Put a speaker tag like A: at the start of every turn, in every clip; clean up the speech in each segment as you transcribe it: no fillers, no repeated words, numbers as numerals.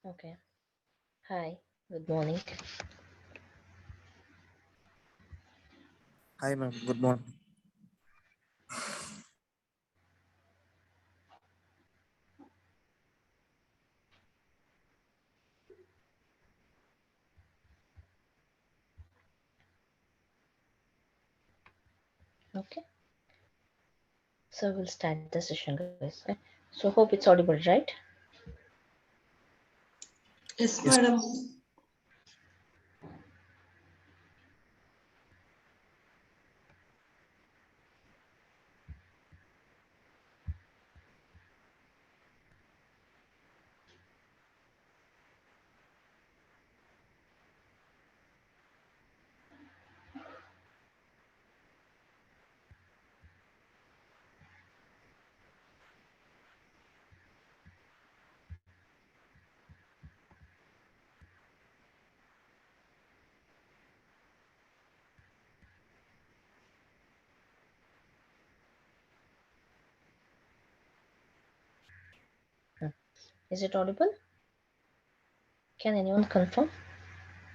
A: Okay. Hi. Good morning.
B: Hi, ma'am. Good morning.
A: Okay. So we'll start the session, guys. Okay. So hope it's audible, right?
C: Yes,
B: Yes.
C: madam.
A: Hmm. Is it audible? Can anyone confirm?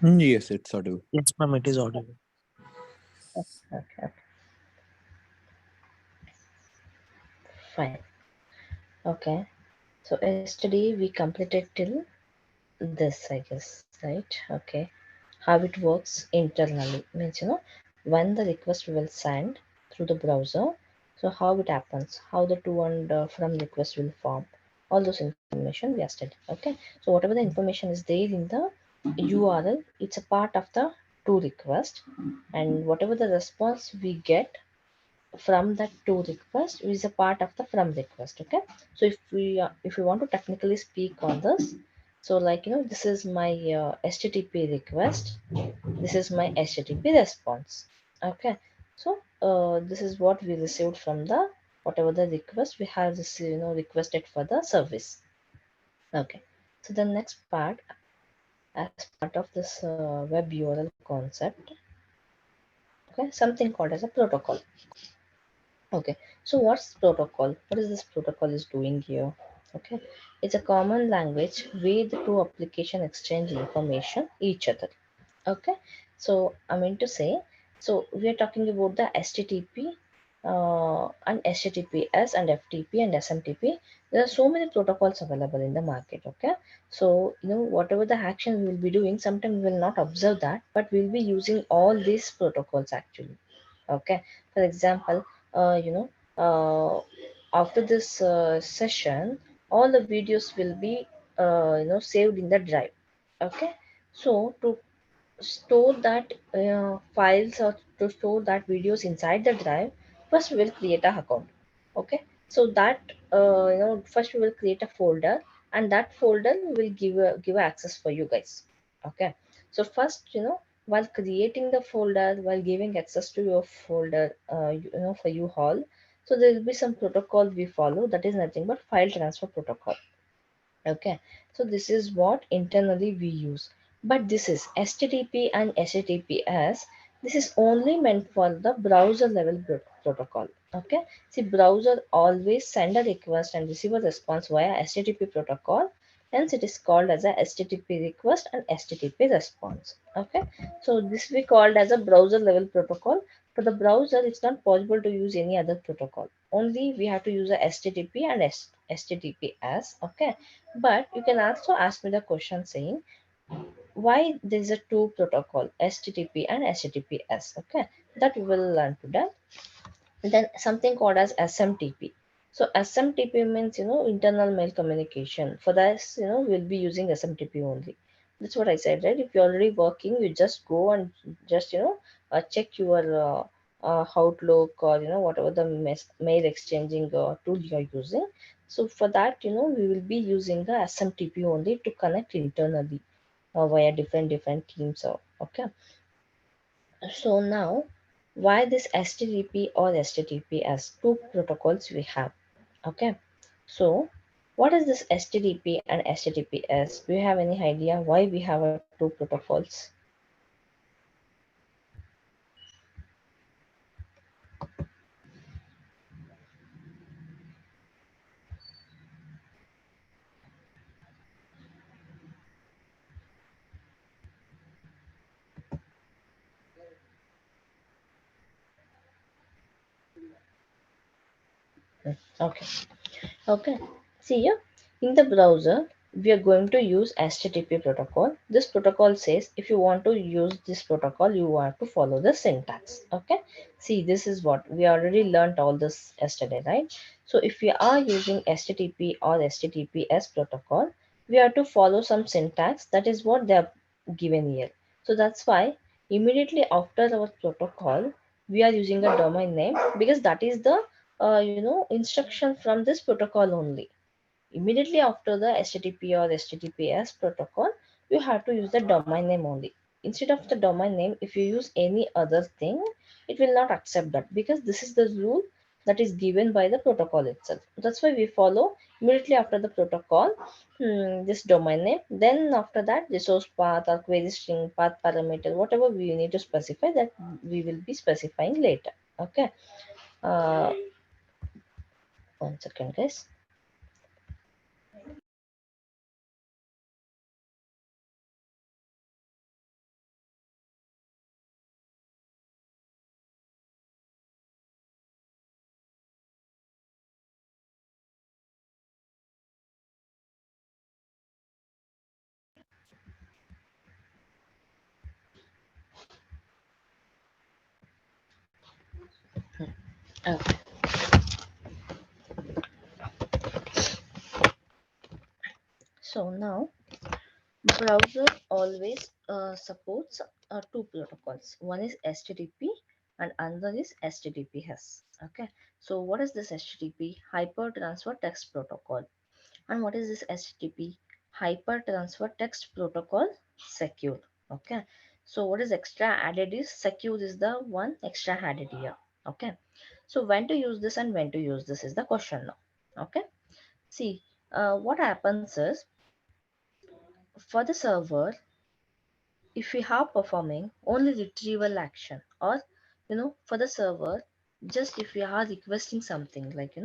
B: Yes, it's audible.
D: Yes, ma'am, it is audible.
A: Okay. Fine. Okay. So yesterday we completed till this, I guess, right? Okay. How it works internally means when the request will send through the browser. So how it happens, how the to and from request will form, all those information we are studying. Okay. So whatever the information is there in the URL, it's a part of the to request, and whatever the response we get from that to request is a part of the from request. Okay. So if we want to technically speak on this, so like this is my http request, this is my http response. Okay. So this is what we received from the whatever the request we have this requested for the service. Okay. So the next part, as part of this web URL concept, okay, something called as a protocol. Okay, so what's protocol? What is this protocol is doing here? Okay, it's a common language where the two application exchange information each other. Okay, so I mean to say, so we are talking about the HTTP and HTTPS and FTP and SMTP. There are so many protocols available in the market. Okay, so whatever the action we will be doing, sometimes we will not observe that, but we'll be using all these protocols actually. Okay, for example, uh, you know after this session, all the videos will be saved in the drive. Okay, so to store that files or to store that videos inside the drive, first we will create a account. Okay, so that first we will create a folder, and that folder will give access for you guys. Okay, so first while creating the folder, while giving access to your folder, for you all, so there will be some protocol we follow, that is nothing but file transfer protocol. Okay, so this is what internally we use. But this is HTTP and HTTPS. This is only meant for the browser level protocol. Okay, see, browser always send a request and receive a response via HTTP protocol. Hence, it is called as a HTTP request and HTTP response. Okay, so this we called as a browser level protocol. For the browser, it's not possible to use any other protocol. Only we have to use a HTTP and HTTPS. Okay, but you can also ask me the question saying why there is a two protocol HTTP and HTTPS. Okay, that we will learn today. Then something called as SMTP. So SMTP means internal mail communication. For this we'll be using SMTP only. That's what I said, right? If you're already working, you just go and just check your Outlook or whatever the mail exchanging tool you're using. So for that we will be using the SMTP only to connect internally via different teams. Okay. So now, why this HTTP or HTTP as two protocols we have? Okay. So, what is this HTTP and HTTPS? Do you have any idea why we have two protocols? Okay. Okay. See here, in the browser, we are going to use HTTP protocol. This protocol says if you want to use this protocol, you have to follow the syntax. Okay. See, this is what we already learned all this yesterday, right? So if we are using HTTP or HTTPS protocol, we have to follow some syntax. That is what they are given here. So that's why immediately after our protocol, we are using a domain name because that is the instruction from this protocol only. Immediately after the HTTP or HTTPS protocol, you have to use the domain name only. Instead of the domain name, if you use any other thing, it will not accept that because this is the rule that is given by the protocol itself. That's why we follow immediately after the protocol this domain name. Then after that, the source path or query string path parameter, whatever we need to specify, that we will be specifying later. Okay. Uh, 1 second, guys. Okay. So now browser always supports two protocols. One is HTTP and another is HTTPS. Okay. So what is this HTTP? Hyper Transfer Text Protocol. And what is this HTTP? Hyper Transfer Text Protocol Secure. Okay. So what is extra added is secure is the one extra added here. Okay. So when to use this and when to use this is the question now. Okay. See, what happens is for the server, if we have performing only retrieval action, or for the server, just if we are requesting something like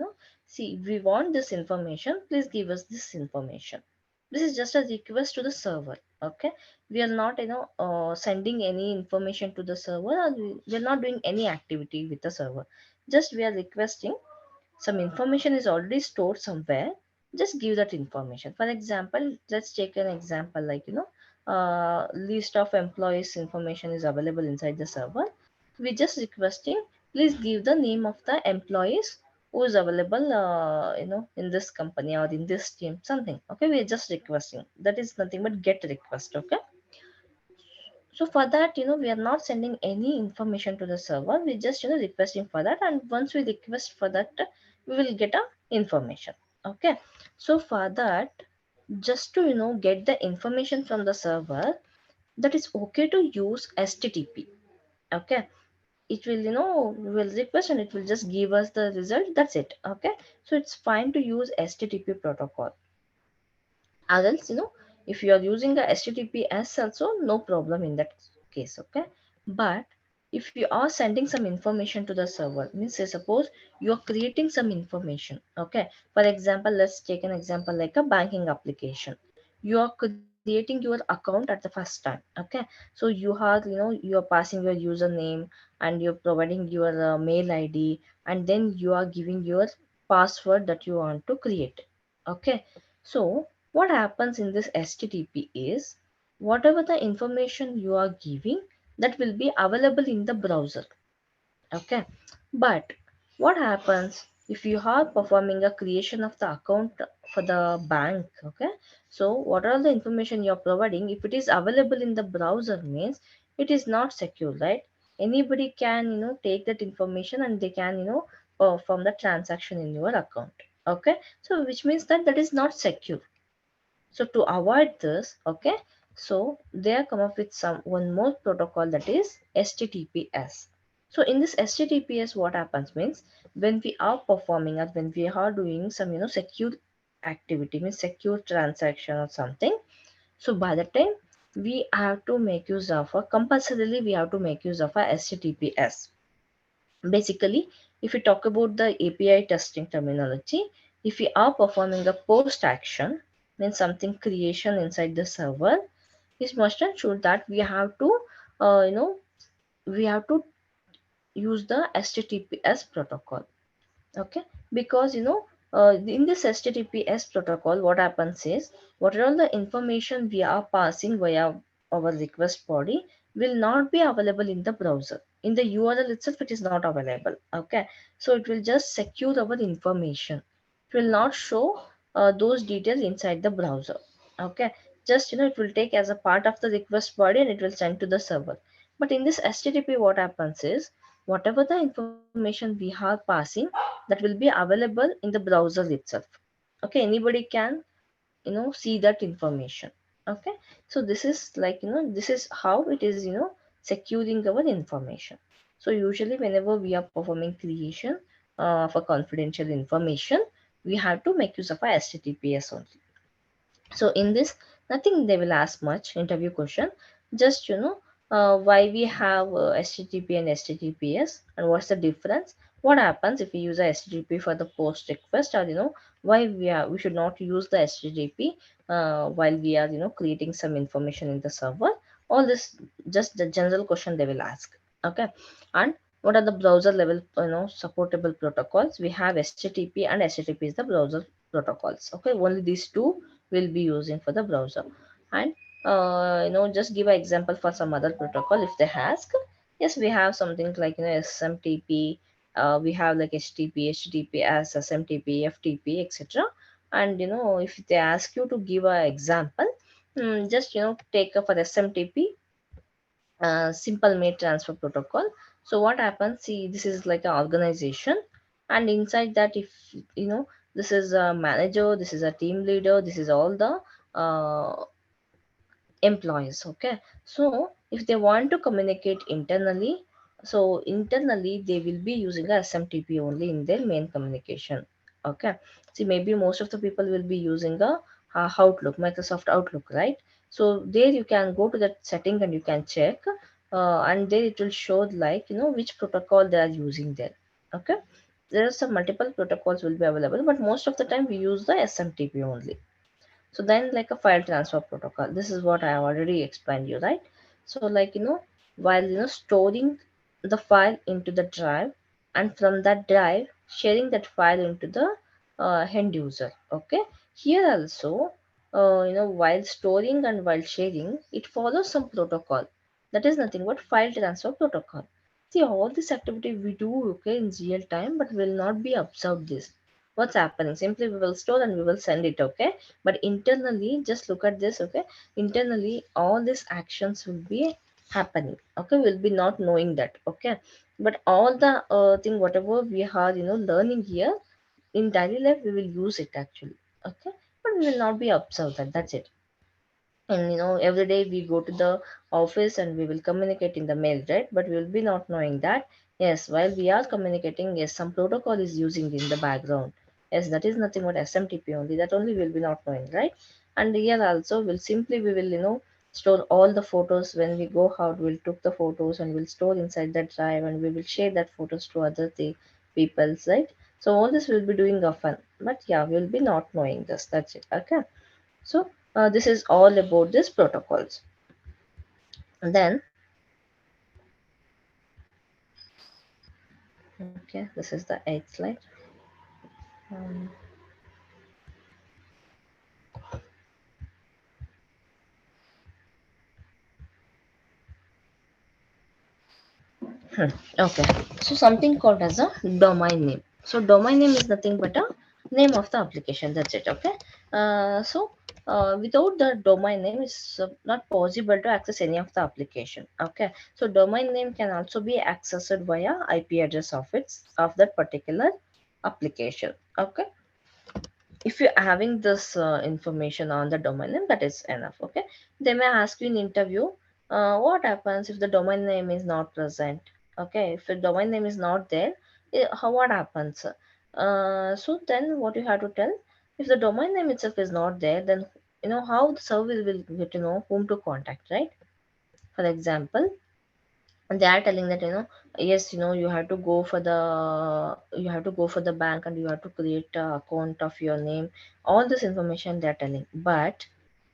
A: see, we want this information, please give us this information. This is just a request to the server. Okay, we are not sending any information to the server, or we are not doing any activity with the server. Just we are requesting some information is already stored somewhere. Just give that information. For example, let's take an example like list of employees information is available inside the server. We just requesting, please give the name of the employees who is available in this company or in this team, something. Okay, we are just requesting. That is nothing but get request. Okay, so for that, we are not sending any information to the server. We just, requesting for that. And once we request for that, we will get a information. Okay. So for that, just to, get the information from the server, that is okay to use HTTP. Okay. It will, we will request and it will just give us the result. That's it. Okay. So it's fine to use HTTP protocol. Else, if you are using the HTTPS also, no problem in that case. Okay, but if you are sending some information to the server, means say suppose you are creating some information. Okay, for example, let's take an example like a banking application. You are creating your account at the first time. Okay, so you are, you are passing your username and you're providing your mail ID, and then you are giving your password that you want to create. Okay, so what happens in this HTTP is whatever the information you are giving, that will be available in the browser. Okay, but what happens if you are performing a creation of the account for the bank? Okay, so what are the information you are providing? If it is available in the browser, means it is not secure, right? Anybody can take that information and they can perform the transaction in your account. Okay, so which means that that is not secure. So to avoid this, okay, so they are come up with some one more protocol, that is HTTPS. So in this HTTPS, what happens means when we are performing or when we are doing some secure activity, means secure transaction or something. So by the time we have to make use of a compulsorily we have to make use of a HTTPS. Basically, if we talk about the API testing terminology, if we are performing a post action, means something creation inside the server, is must ensure that we have to, uh, you know, we have to use the HTTPS protocol. Okay, because in this HTTPS protocol, what happens is whatever all the information we are passing via our request body will not be available in the browser. In the URL itself, it is not available. Okay, so it will just secure our information. It will not show those details inside the browser. Okay, just it will take as a part of the request body and it will send to the server. But in this HTTP, what happens is whatever the information we are passing, that will be available in the browser itself. Okay, anybody can see that information. Okay, so this is like this is how it is securing our information. So usually whenever we are performing creation for confidential information, we have to make use of a HTTPS only. So in this, nothing they will ask much interview question. Just why we have HTTP and HTTPS and what's the difference. What happens if we use a HTTP for the post request, or why we should not use the HTTP while we are creating some information in the server. All this just the general question they will ask. Okay, and what are the browser level supportable protocols? We have HTTP, and HTTP is the browser protocols. Okay, only these two will be using for the browser. And just give an example for some other protocol if they ask. Yes, we have something like SMTP, we have like HTTP, HTTP as SMTP, FTP, etc. And if they ask you to give an example, just take for SMTP, simple mail transfer protocol. So what happens, see, this is like an organization, and inside that, if you know this is a manager, this is a team leader, this is all the employees. Okay, so if they want to communicate internally, so internally they will be using a SMTP only in their main communication. Okay, see, maybe most of the people will be using a Outlook, Microsoft Outlook, right? So there you can go to that setting and you can check, and there it will show like which protocol they are using there. Okay, there are some multiple protocols will be available, but most of the time we use the SMTP only. So then like a file transfer protocol, this is what I have already explained you, right? So like while storing the file into the drive, and from that drive sharing that file into the end user. Okay, here also while storing and while sharing, it follows some protocol, that is nothing but file transfer protocol. See, all this activity we do okay in real time, but will not be observed this what's happening. Simply we will store and we will send it. Okay, but internally just look at this. Okay, internally all these actions will be happening. Okay, we'll be not knowing that. Okay, but all the thing whatever we are learning here in daily life, we will use it actually. Okay, but we will not be observed that. That's it. And every day we go to the office and we will communicate in the mail, right? But we will be not knowing that yes, while we are communicating, yes, some protocol is using in the background. Yes, that is nothing but SMTP only, that only we'll be not knowing, right? And here also will simply we will store all the photos. When we go out, we'll took the photos and we'll store inside that drive, and we will share that photos to other people's, right? So all this will be doing often, but yeah, we'll be not knowing this. That's it. Okay, so this is all about this protocols. And then, okay, this is the eighth slide. Um, okay, so something called as a domain name. So domain name is nothing but a name of the application. That's it. Okay. Without the domain name, it's not possible to access any of the application. Okay. So domain name can also be accessed via IP address of that particular application. Okay, if you're having this information on the domain name, that is enough. Okay, they may ask you in interview, what happens if the domain name is not present. Okay, if the domain name is not there, what happens? So then what you have to tell, if the domain name itself is not there, then how the service will get to know whom to contact, right? For example, and they are telling that yes, you have to go for the bank and you have to create a account of your name. All this information they are telling, but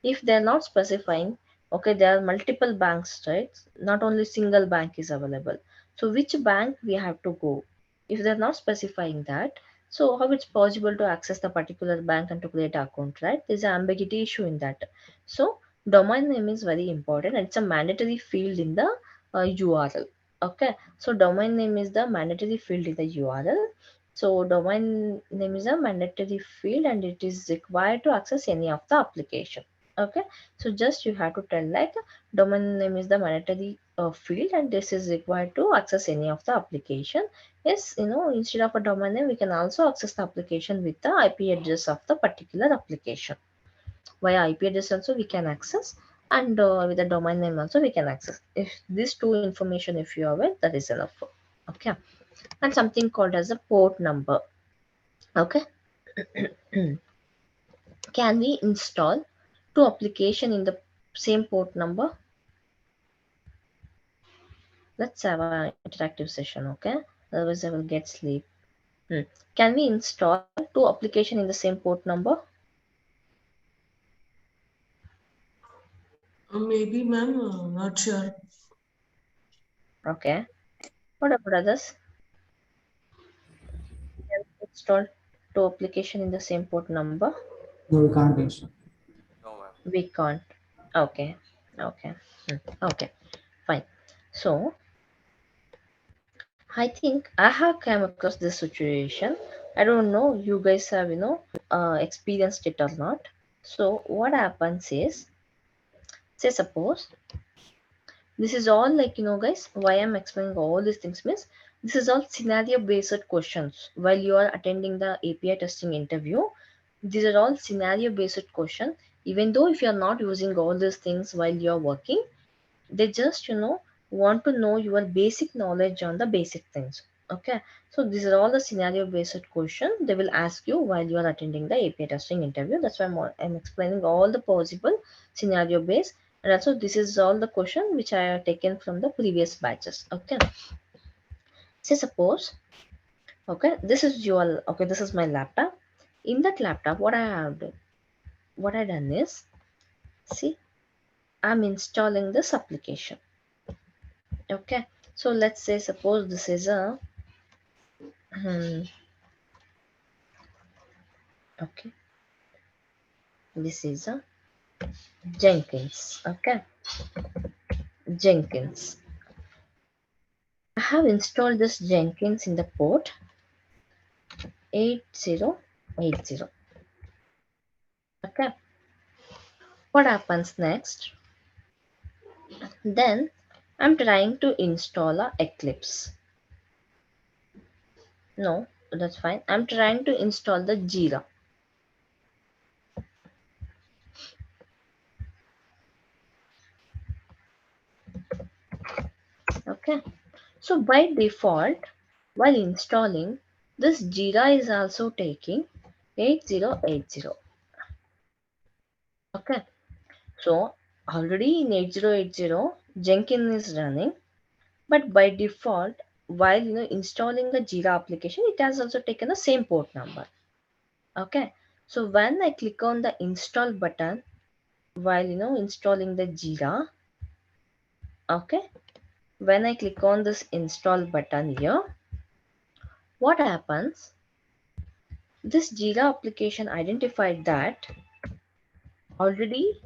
A: if they are not specifying, okay, there are multiple banks, right? Not only single bank is available. So which bank we have to go? If they are not specifying that, So how it's possible to access the particular bank and to create an account, right? There's an ambiguity issue in that. So domain name is very important and it's a mandatory field in the URL. Okay, so domain name is the mandatory field in the URL. So domain name is a mandatory field and it is required to access any of the application. Okay, so just you have to tell like domain name is the mandatory field and this is required to access any of the application. Yes, instead of a domain name, we can also access the application with the IP address of the particular application. Via IP address also we can access, and with the domain name also we can access. If these two information, if you are aware, that is enough. Okay, and something called as a port number. Okay, can we install two application in the same port number? Let's have an interactive session. Okay, otherwise I will get sleep. Hmm. Can we install two application in the same port number?
C: Maybe, ma'am, not sure.
A: Okay. What about others? Can we install two application in the same port number?
B: No, we can't install.
A: We can't. Okay. Okay. Okay. Fine. So I think I have come across this situation. I don't know you guys have experienced it or not. So what happens is, say suppose this is all like guys, why I'm explaining all these things means this is all scenario based questions while you are attending the API testing interview. These are all scenario based question. Even though if you are not using all these things while you are working, they just want to know your basic knowledge on the basic things. Okay, so these are all the scenario based question they will ask you while you are attending the API testing interview. That's why I'm explaining all the possible scenario based, and also this is all the question which I have taken from the previous batches. Okay, say suppose, okay, this is your, okay, this is my laptop. In that laptop, what I done is, see, I'm installing this application. Okay, so let's say suppose this is a hmm, okay, this is a Jenkins. Okay, Jenkins. I have installed this Jenkins in the port 8080. Okay, what happens next? Then I'm trying to install a Eclipse. No, that's fine. I'm trying to install the Jira. Okay, so by default, while installing, this Jira is also taking 8080. Okay, so already in 8080, Jenkins is running, but by default, while installing the Jira application, it has also taken the same port number. Okay, so when I click on the install button while installing the Jira, okay, when I click on this install button here, what happens? This Jira application identified that already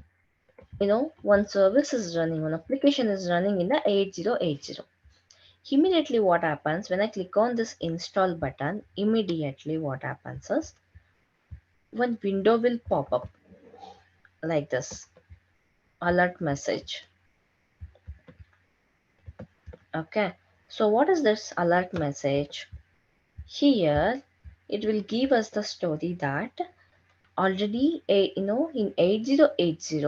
A: one service is running, one application is running in the 8080. Immediately what happens when I click on this install button, immediately what happens is one window will pop up like this, alert message. Okay, so what is this alert message? Here it will give us the story that already in 8080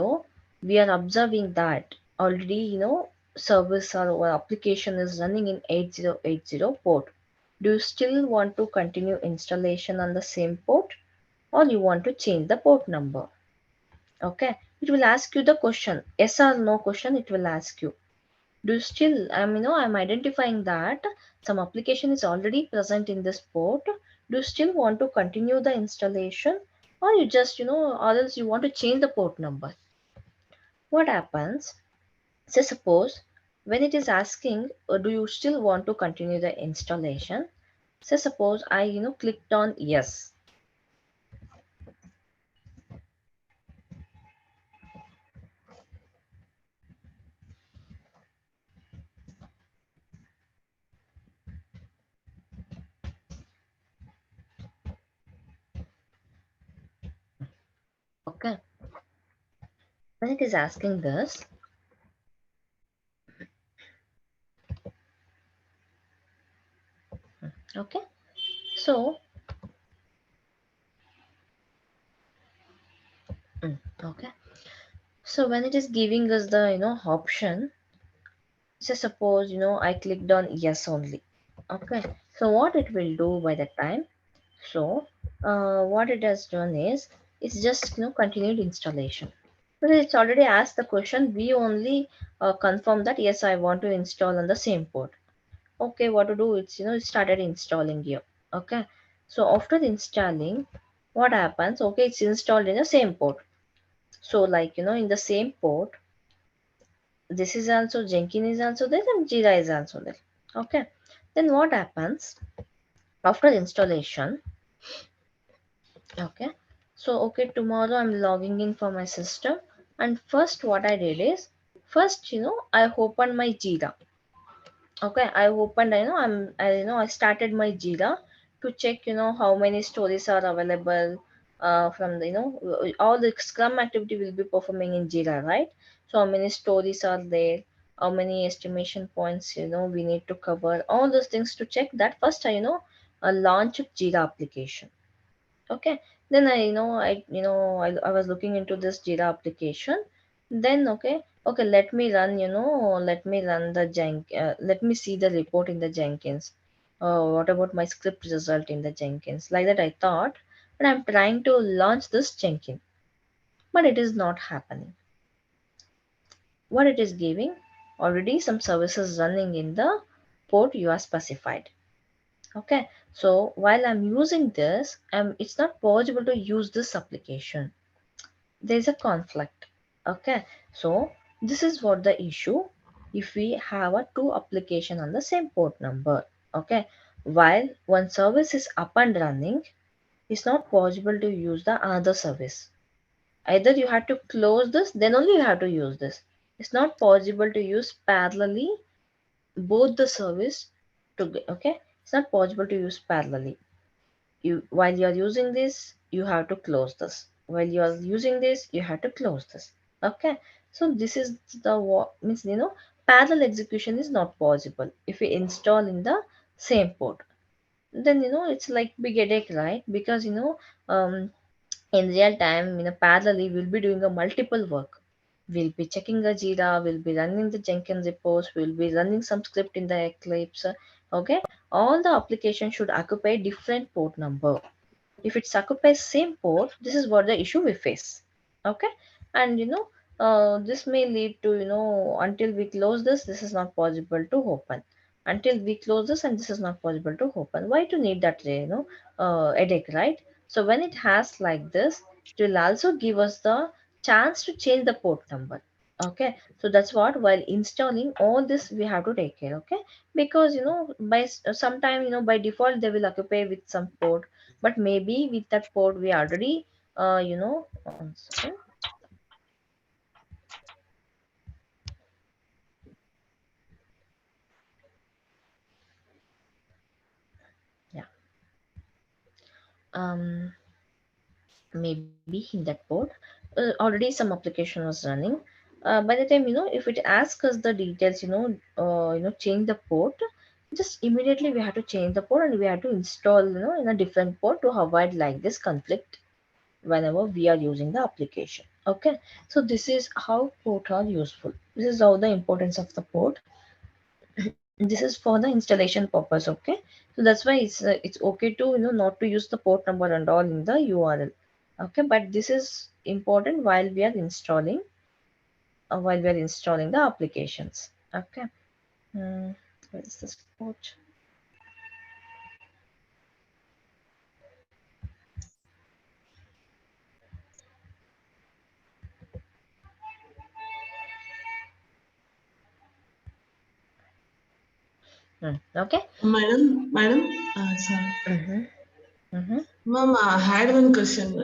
A: we are observing that already service or application is running in 8080 port. Do you still want to continue installation on the same port or you want to change the port number? Okay, it will ask you the question, yes or no question. It will ask you, do you still, I'm identifying that some application is already present in this port. Do you still want to continue the installation or you just or else you want to change the port number? What happens? So suppose when it is asking, do you still want to continue the installation? So suppose I clicked on yes. Okay, when it is asking this, okay, so okay, so when it is giving us the option, so suppose I clicked on yes only. Okay, so what it will do by the time, so what it has done is it's just continued installation. Because it's already asked the question, we only confirm that yes, I want to install on the same port. Okay, what to do, it's it started installing here. Okay, so after installing, what happens, okay, it's installed in the same port. So like in the same port, this is also Jenkins is also there and Jira is also there. Okay, then what happens after installation? Okay, so okay, tomorrow I'm logging in for my system, and first what I did is, first I opened my Jira. Okay, I opened, I started my Jira to check how many stories are available from the all the Scrum activity will be performing in Jira, right? So how many stories are there, how many estimation points we need to cover, all those things to check that. First I launch Jira application. Okay, then I was looking into this Jira application. Then okay, let me run the let me see the report in the Jenkins. What about my script result in the Jenkins? Like that I thought, but I'm trying to launch this Jenkins, but it is not happening. What it is giving, already some services running in the port you are specified. Okay, so while I'm using this, it's not possible to use this application. There's a conflict. Okay, so this is what the issue if we have a two application on the same port number. Okay, while one service is up and running, it's not possible to use the other service. Either you have to close this, then only you have to use this. It's not possible to use parallelly both the service to. Okay, it's not possible to use parallelly. You, while you are using this, you have to close this. While you are using this, you have to close this. Okay, so this is the what means, parallel execution is not possible if we install in the same port. Then it's like big headache, right? Because um in real time, parallelly we'll be doing a multiple work. We'll be checking the Jira, we'll be running the Jenkins reports, we'll be running some script in the Eclipse. Okay, all the applications should occupy different port number. If it occupies same port, this is what the issue we face. Okay, and this may lead to until we close this is not possible to open. Until we close this, and this is not possible to open. Why to need that headache, right? So when it has like this, it will also give us the chance to change the port number. Okay, so that's what, while installing all this we have to take care. Okay, because by sometime by default they will occupy with some port, but maybe with that port we already one second. Yeah, um maybe in that port already some application was running. By the time if it asks us the details, change the port, just immediately we have to change the port and we have to install in a different port to avoid like this conflict whenever we are using the application. Okay, so this is how port are useful. This is how the importance of the port. This is for the installation purpose. Okay, so that's why it's okay to not to use the port number and all in the URL. Okay, but this is important while we are installing the applications. Okay, where is this port? Okay.
C: Sorry.
A: Mm-hmm. Mm-hmm.
C: Ma'am, I had one question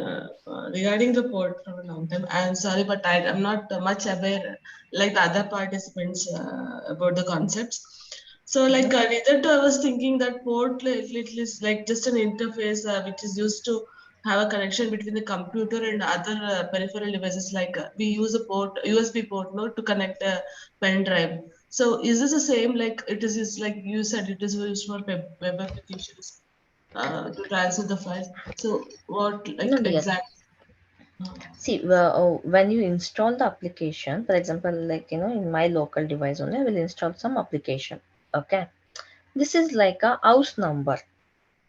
C: regarding the port from a long time. I'm sorry, but I'm not much aware, like the other participants, about the concepts. So, like,
A: Mm-hmm.
C: neither I was thinking that port is like just an interface which is used to have a connection between the computer and other peripheral devices. Like, we use a port, USB port, no, to connect a pen drive. So, is this the same? Like, is like you said, it is used for web applications to transfer the files. So what
A: No,
C: like
A: dear.
C: exact? Uh,
A: See, when you install the application, for example, like in my local device only, I will install some application. Okay, this is like a house number.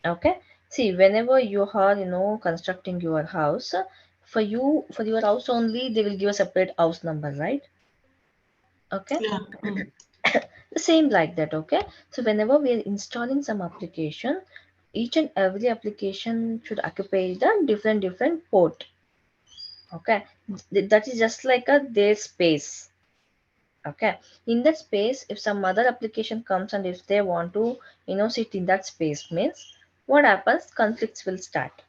A: Okay, see, whenever you are constructing your house, for your house only, they will give a separate house number, right? Okay,
C: yeah.
A: the same like that. Okay, so whenever we are installing some application, each and every application should occupy the different port. Okay, that is just like a their space. Okay, in that space, if some other application comes and if they want to sit in that space, means what happens, conflicts will start.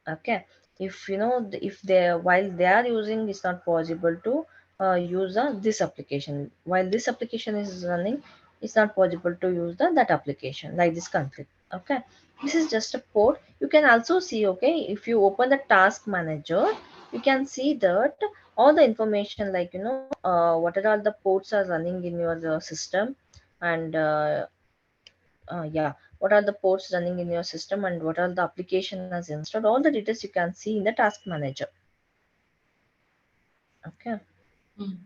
A: Okay, if if they, while they are using, it's not possible to use this application, while this application is running, it's not possible to use that application, like this conflict. Okay, this is just a port. You can also see, okay, if you open the task manager, you can see that all the information, like what are all the ports are running in your system, and yeah, what are the ports running in your system, and what are the application has installed, all the details you can see in the task manager. Okay.
C: Mm.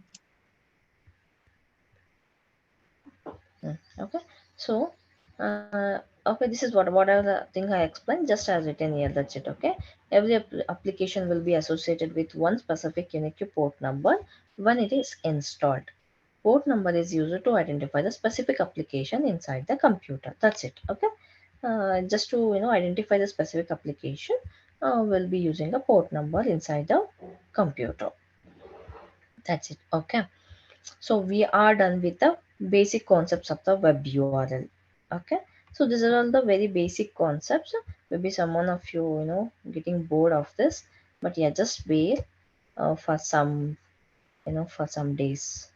A: Okay, so okay, this is whatever the thing I explained, just as written here, that's it. Okay, every application will be associated with one specific unique port number when it is installed. Port number is used to identify the specific application inside the computer, that's it. Okay, just to identify the specific application, we'll be using a port number inside the computer, that's it. Okay, so we are done with the basic concepts of the web URL. Okay, so these are all the very basic concepts. Maybe someone of you getting bored of this, but yeah, just wait for some for some days.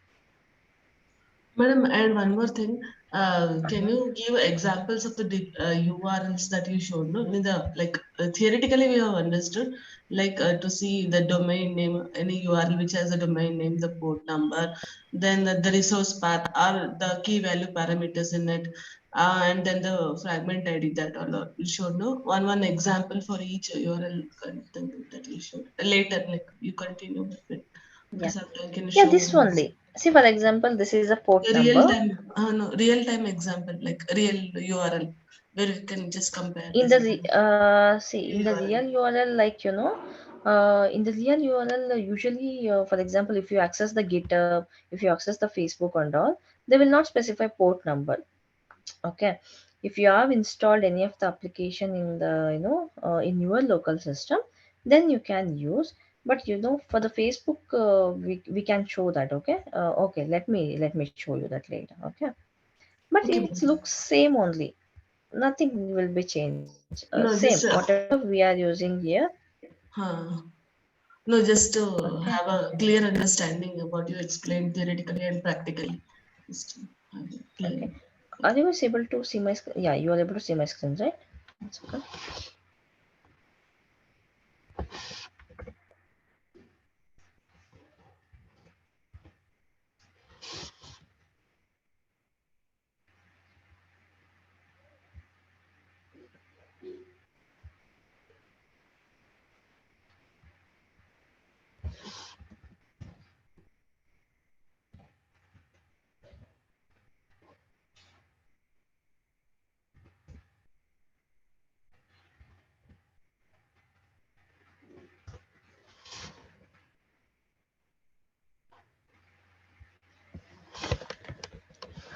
C: Madam, and one more thing, can
A: Uh-huh.
C: you give examples of the URLs that you showed? No, in the like theoretically we have understood, like to see the domain name, any URL which has a domain name, the port number, then the resource path or the key value parameters in it, and then the fragment ID that all you showed. No, one example for each URL content that you showed. Later, like you continue with it. After
A: Yeah,
C: some time, can you
A: yeah,
C: show
A: this
C: one?
A: only. See, for example, this is a port
C: Real
A: number.
C: time, no, real time example, like real URL, where you can just compare
A: In
C: this
A: the
C: one.
A: see, in the
C: URL.
A: real URL, like in the real URL, usually, for example, if you access the GitHub, if you access the Facebook and all, they will not specify port number. Okay, if you have installed any of the application in the in your local system, then you can use. But for the Facebook, we can show that. Okay, okay, let me show you that later. Okay, but
C: Okay,
A: it looks same only, nothing will be changed, same
C: no, just
A: whatever we are using here.
C: huh. No, just to
A: Okay,
C: have a clear understanding of what you explained theoretically and practically. Just to have a clear.
A: okay, are you guys able to see my screen? Yeah, you are able to see my screen, right? That's okay.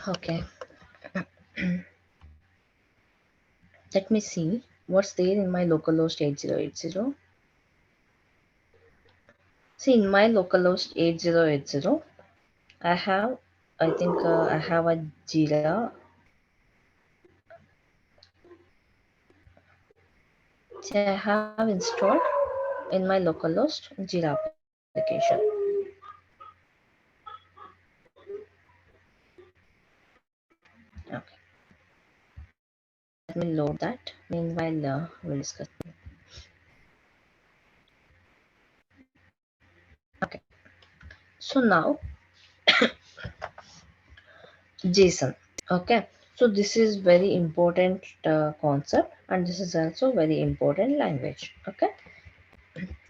A: Okay, let me see what's there in my localhost 8080. See, in my localhost 8080, I have, I think I have a Jira, See, I have installed in my localhost Jira application. Okay. Let me load that. Meanwhile, we'll discuss. Okay. So now JSON. Okay. So this is very important concept, and this is also very important language. Okay.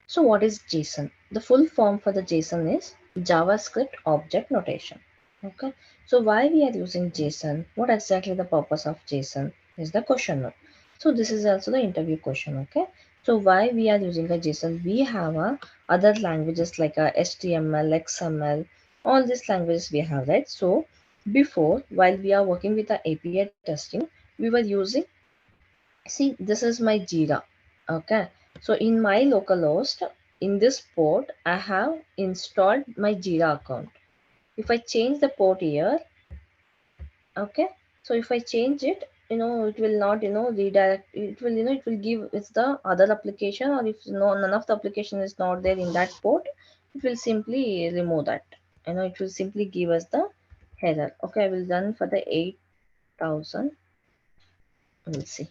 A: So what is JSON? The full form for the JSON is JavaScript Object Notation. Okay. So why we are using JSON? What exactly the purpose of JSON is the question. So this is also the interview question. Okay. So why we are using a JSON? We have other languages like HTML, XML, all these languages we have, right? So before, while we are working with the API testing, we were using, see, this is my Jira. Okay. So in my localhost, in this port, I have installed my Jira account. If I change the port here, okay. So if I change it, it will not, redirect. It will, it will give it's the other application, or if no none of the application is not there in that port, it will simply remove that. It will simply give us the error. Okay, I will run for the 8,000. We'll see.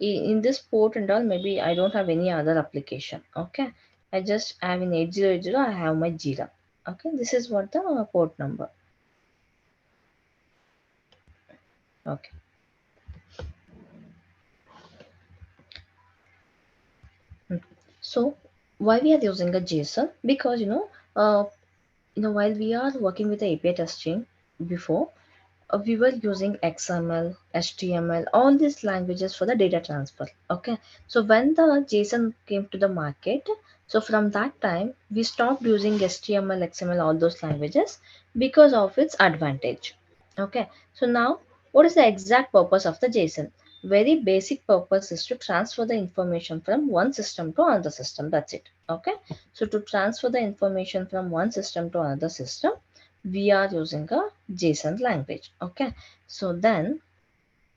A: See, in this port and all, maybe I don't have any other application. Okay, I just have in 8080, I have my Jira. Okay, this is what the port number. Okay. Mm. So why we are using a JSON? Because while we are working with the API testing before, we were using XML, HTML, all these languages for the data transfer. Okay, so when the JSON came to the market, so from that time we stopped using HTML, XML, all those languages because of its advantage. Okay, so now what is the exact purpose of the JSON? Very basic purpose is to transfer the information from one system to another system. That's it. Okay, so to transfer the information from one system to another system, we are using a JSON language. Okay, so then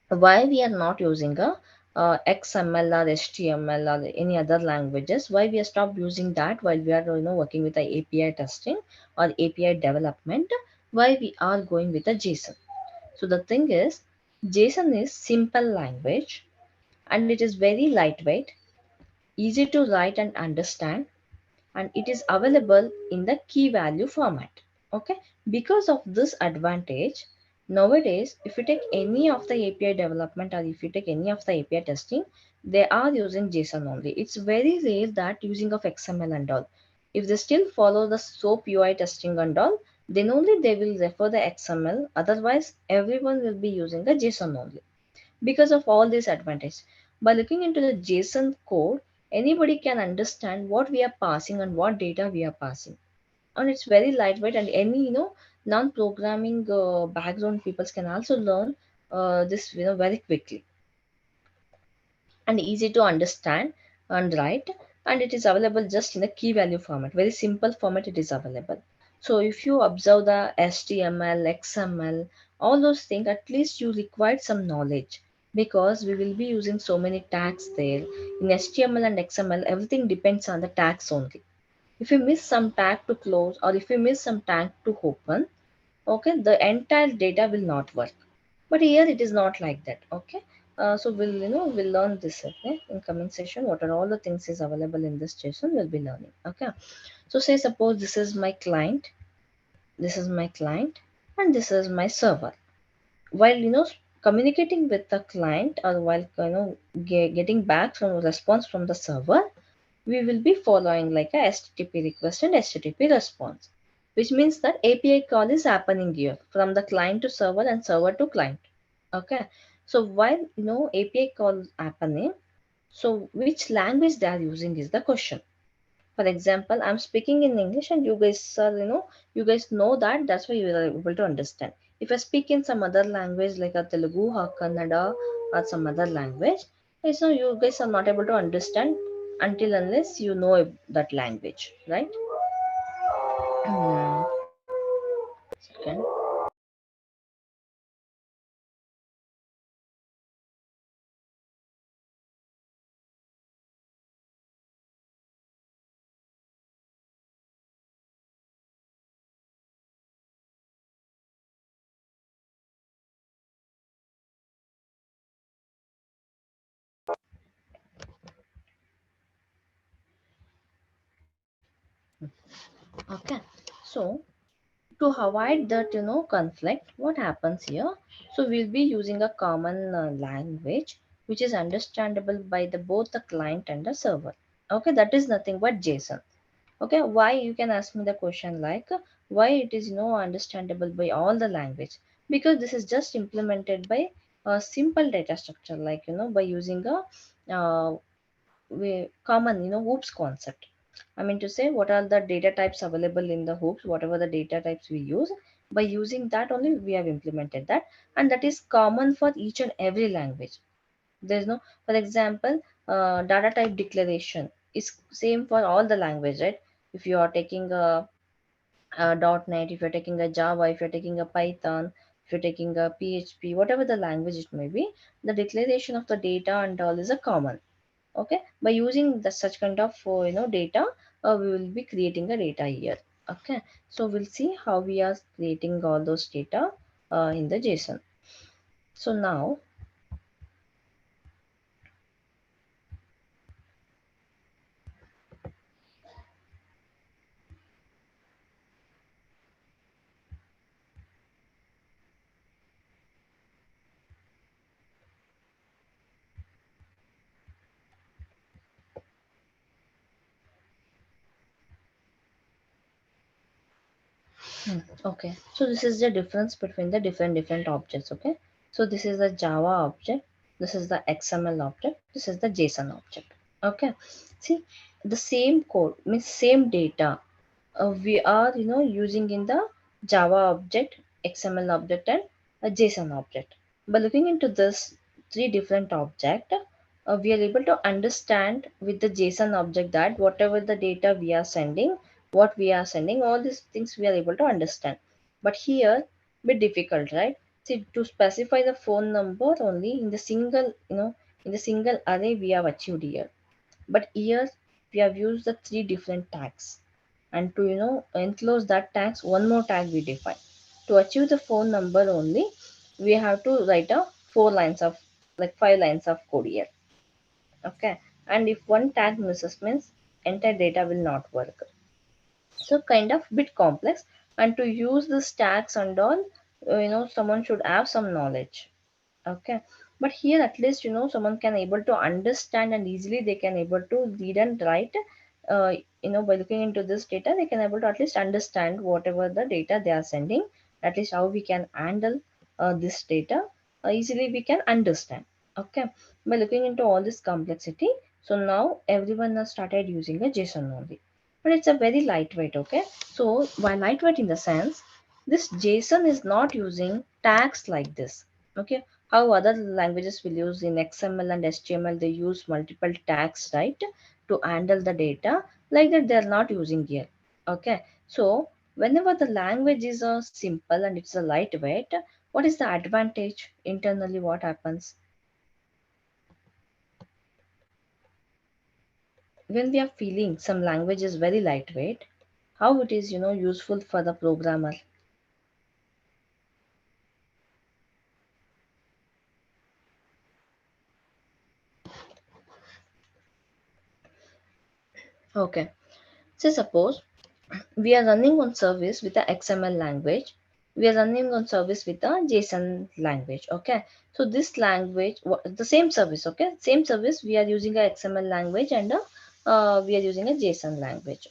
A: why we are not using a XML or HTML or any other languages? Why we have stopped using that while we are working with the API testing or API development? Why we are going with the JSON? So the thing is, JSON is simple language and it is very lightweight, easy to write and understand, and it is available in the key value format. Okay, because of this advantage, nowadays if you take any of the API development or if you take any of the API testing, they are using JSON only. It's very rare that using of XML and all. If they still follow the SOAP UI testing and all, then only they will refer the XML. Otherwise everyone will be using the JSON only because of all these advantages. By looking into the JSON code, anybody can understand what we are passing and what data we are passing. And it's very lightweight, and any non-programming background people can also learn this very quickly and easy to understand and write, and it is available just in a key value format, very simple format it is available. So if you observe the HTML, XML, all those things, at least you require some knowledge because we will be using so many tags there. In HTML and XML, everything depends on the tags only. If you miss some tag to close or if you miss some tag to open, okay, the entire data will not work. But here it is not like that. Okay, so we'll learn this, okay, in coming session. What are all the things is available in this JSON, we'll be learning. Okay, so say suppose this is my client, this is my client, and this is my server. While communicating with the client, or while getting back from response from the server, we will be following like a HTTP request and HTTP response, which means that API call is happening here from the client to server and server to client. Okay, so while API call happening, so which language they are using is the question. For example, I'm speaking in English and you guys are, you guys know that, that's why you are able to understand. If I speak in some other language like a Telugu or Kannada or some other language, you guys are not able to understand until unless you know that language, right? Hmm. Second. Okay. So to avoid that conflict, what happens here? So we'll be using a common language which is understandable by the both the client and the server. Okay, that is nothing but JSON. Okay, why? You can ask me the question like why it is understandable by all the language? Because this is just implemented by a simple data structure, like by using a common hoops concept. I mean to say, what are the data types available in the hoops, whatever the data types we use, by using that only we have implemented that, and that is common for each and every language. There's no, for example, data type declaration is same for all the language, right? If you are taking a .NET, if you're taking a Java, if you're taking a Python, if you're taking a PHP, whatever the language it may be, the declaration of the data and all is a common. Okay, by using the such kind of data, we will be creating a data here. Okay, so we'll see how we are creating all those data in the JSON. So now, okay, so this is the difference between the different objects. Okay, so this is the Java object, this is the XML object, this is the JSON object. Okay, see, the same code means same data we are using in the Java object, XML object, and a JSON object. By looking into this three different object, we are able to understand with the JSON object that whatever the data we are sending, what we are sending, all these things we are able to understand. But here, bit difficult, right? See, to specify the phone number only in the single, in the single array we have achieved here. But here we have used the three different tags, and to enclose that tags, one more tag we define. To achieve the phone number only, we have to write a 4 lines of, like 5 lines of code here. Okay, and if one tag misses means entire data will not work. So kind of bit complex, and to use the tags and all, someone should have some knowledge. Okay, but here at least someone can able to understand, and easily they can able to read and write. uh, by looking into this data, they can able to at least understand whatever the data they are sending, at least how we can handle this data, easily we can understand. Okay, by looking into all this complexity, so now everyone has started using a JSON only, but it's a very lightweight. Okay, so by lightweight in the sense, this JSON is not using tags like this. Okay, how other languages will use in XML and HTML, they use multiple tags, right, to handle the data. Like that they are not using here. Okay, so whenever the language is simple and it's a lightweight, what is the advantage internally? What happens when we are feeling some language is very lightweight? How it is useful for the programmer? Okay, so suppose we are running on service with the XML language, we are running on service with the JSON language. Okay, so this language, the same service, okay, same service, we are using a XML language, and we are using a JSON language.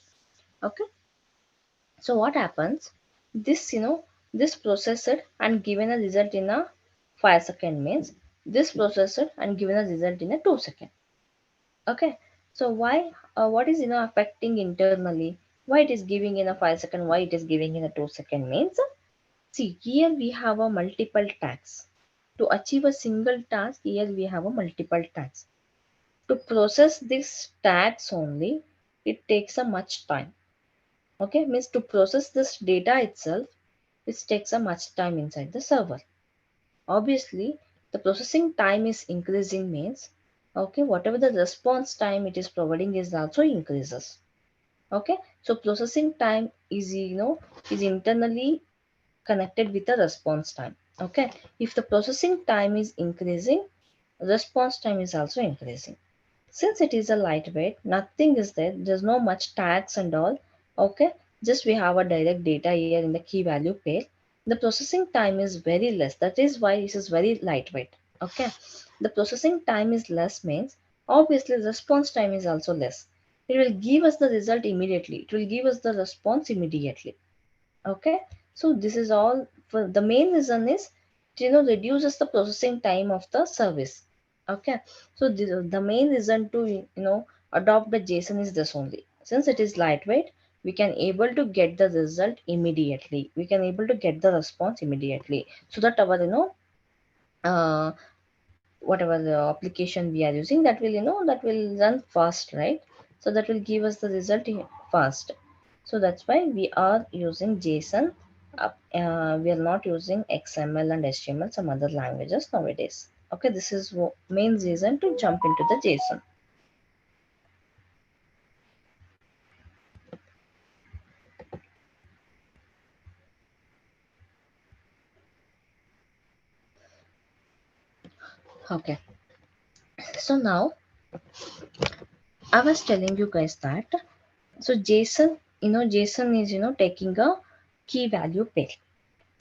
A: Okay, so what happens, this this processed and given a result in a 5 second means this processed and given a result in a 2 second. Okay, so why, what is affecting internally? Why it is giving in a 5 second? Why it is giving in a 2 second means? See, here we have a multiple tags. To achieve a single task, here we have a multiple tags. To process these tags only, it takes a much time. Okay, means to process this data itself, it takes a much time inside the server. Obviously, the processing time is increasing means, okay, whatever the response time it is providing is also increases. Okay, so processing time is, is internally connected with the response time. Okay, if the processing time is increasing, response time is also increasing. Since it is a lightweight, nothing is there, there's no much tags and all. Okay, just we have a direct data here in the key value pair. The processing time is very less, that is why it is very lightweight. Okay, the processing time is less means obviously response time is also less. It will give us the result immediately, it will give us the response immediately. Okay, so this is all for the main reason is, reduces the processing time of the service. Okay, so the main reason to, adopt the JSON is this only. Since it is lightweight, we can able to get the result immediately, we can able to get the response immediately, so that our, uh, whatever the application we are using, that will, that will run fast, right? So that will give us the result fast. So that's why we are using JSON. We are not using XML and HTML, some other languages nowadays. Okay, this is main reason to jump into the JSON. Okay, so now I was telling you guys that, so JSON, JSON is, taking a key value pair.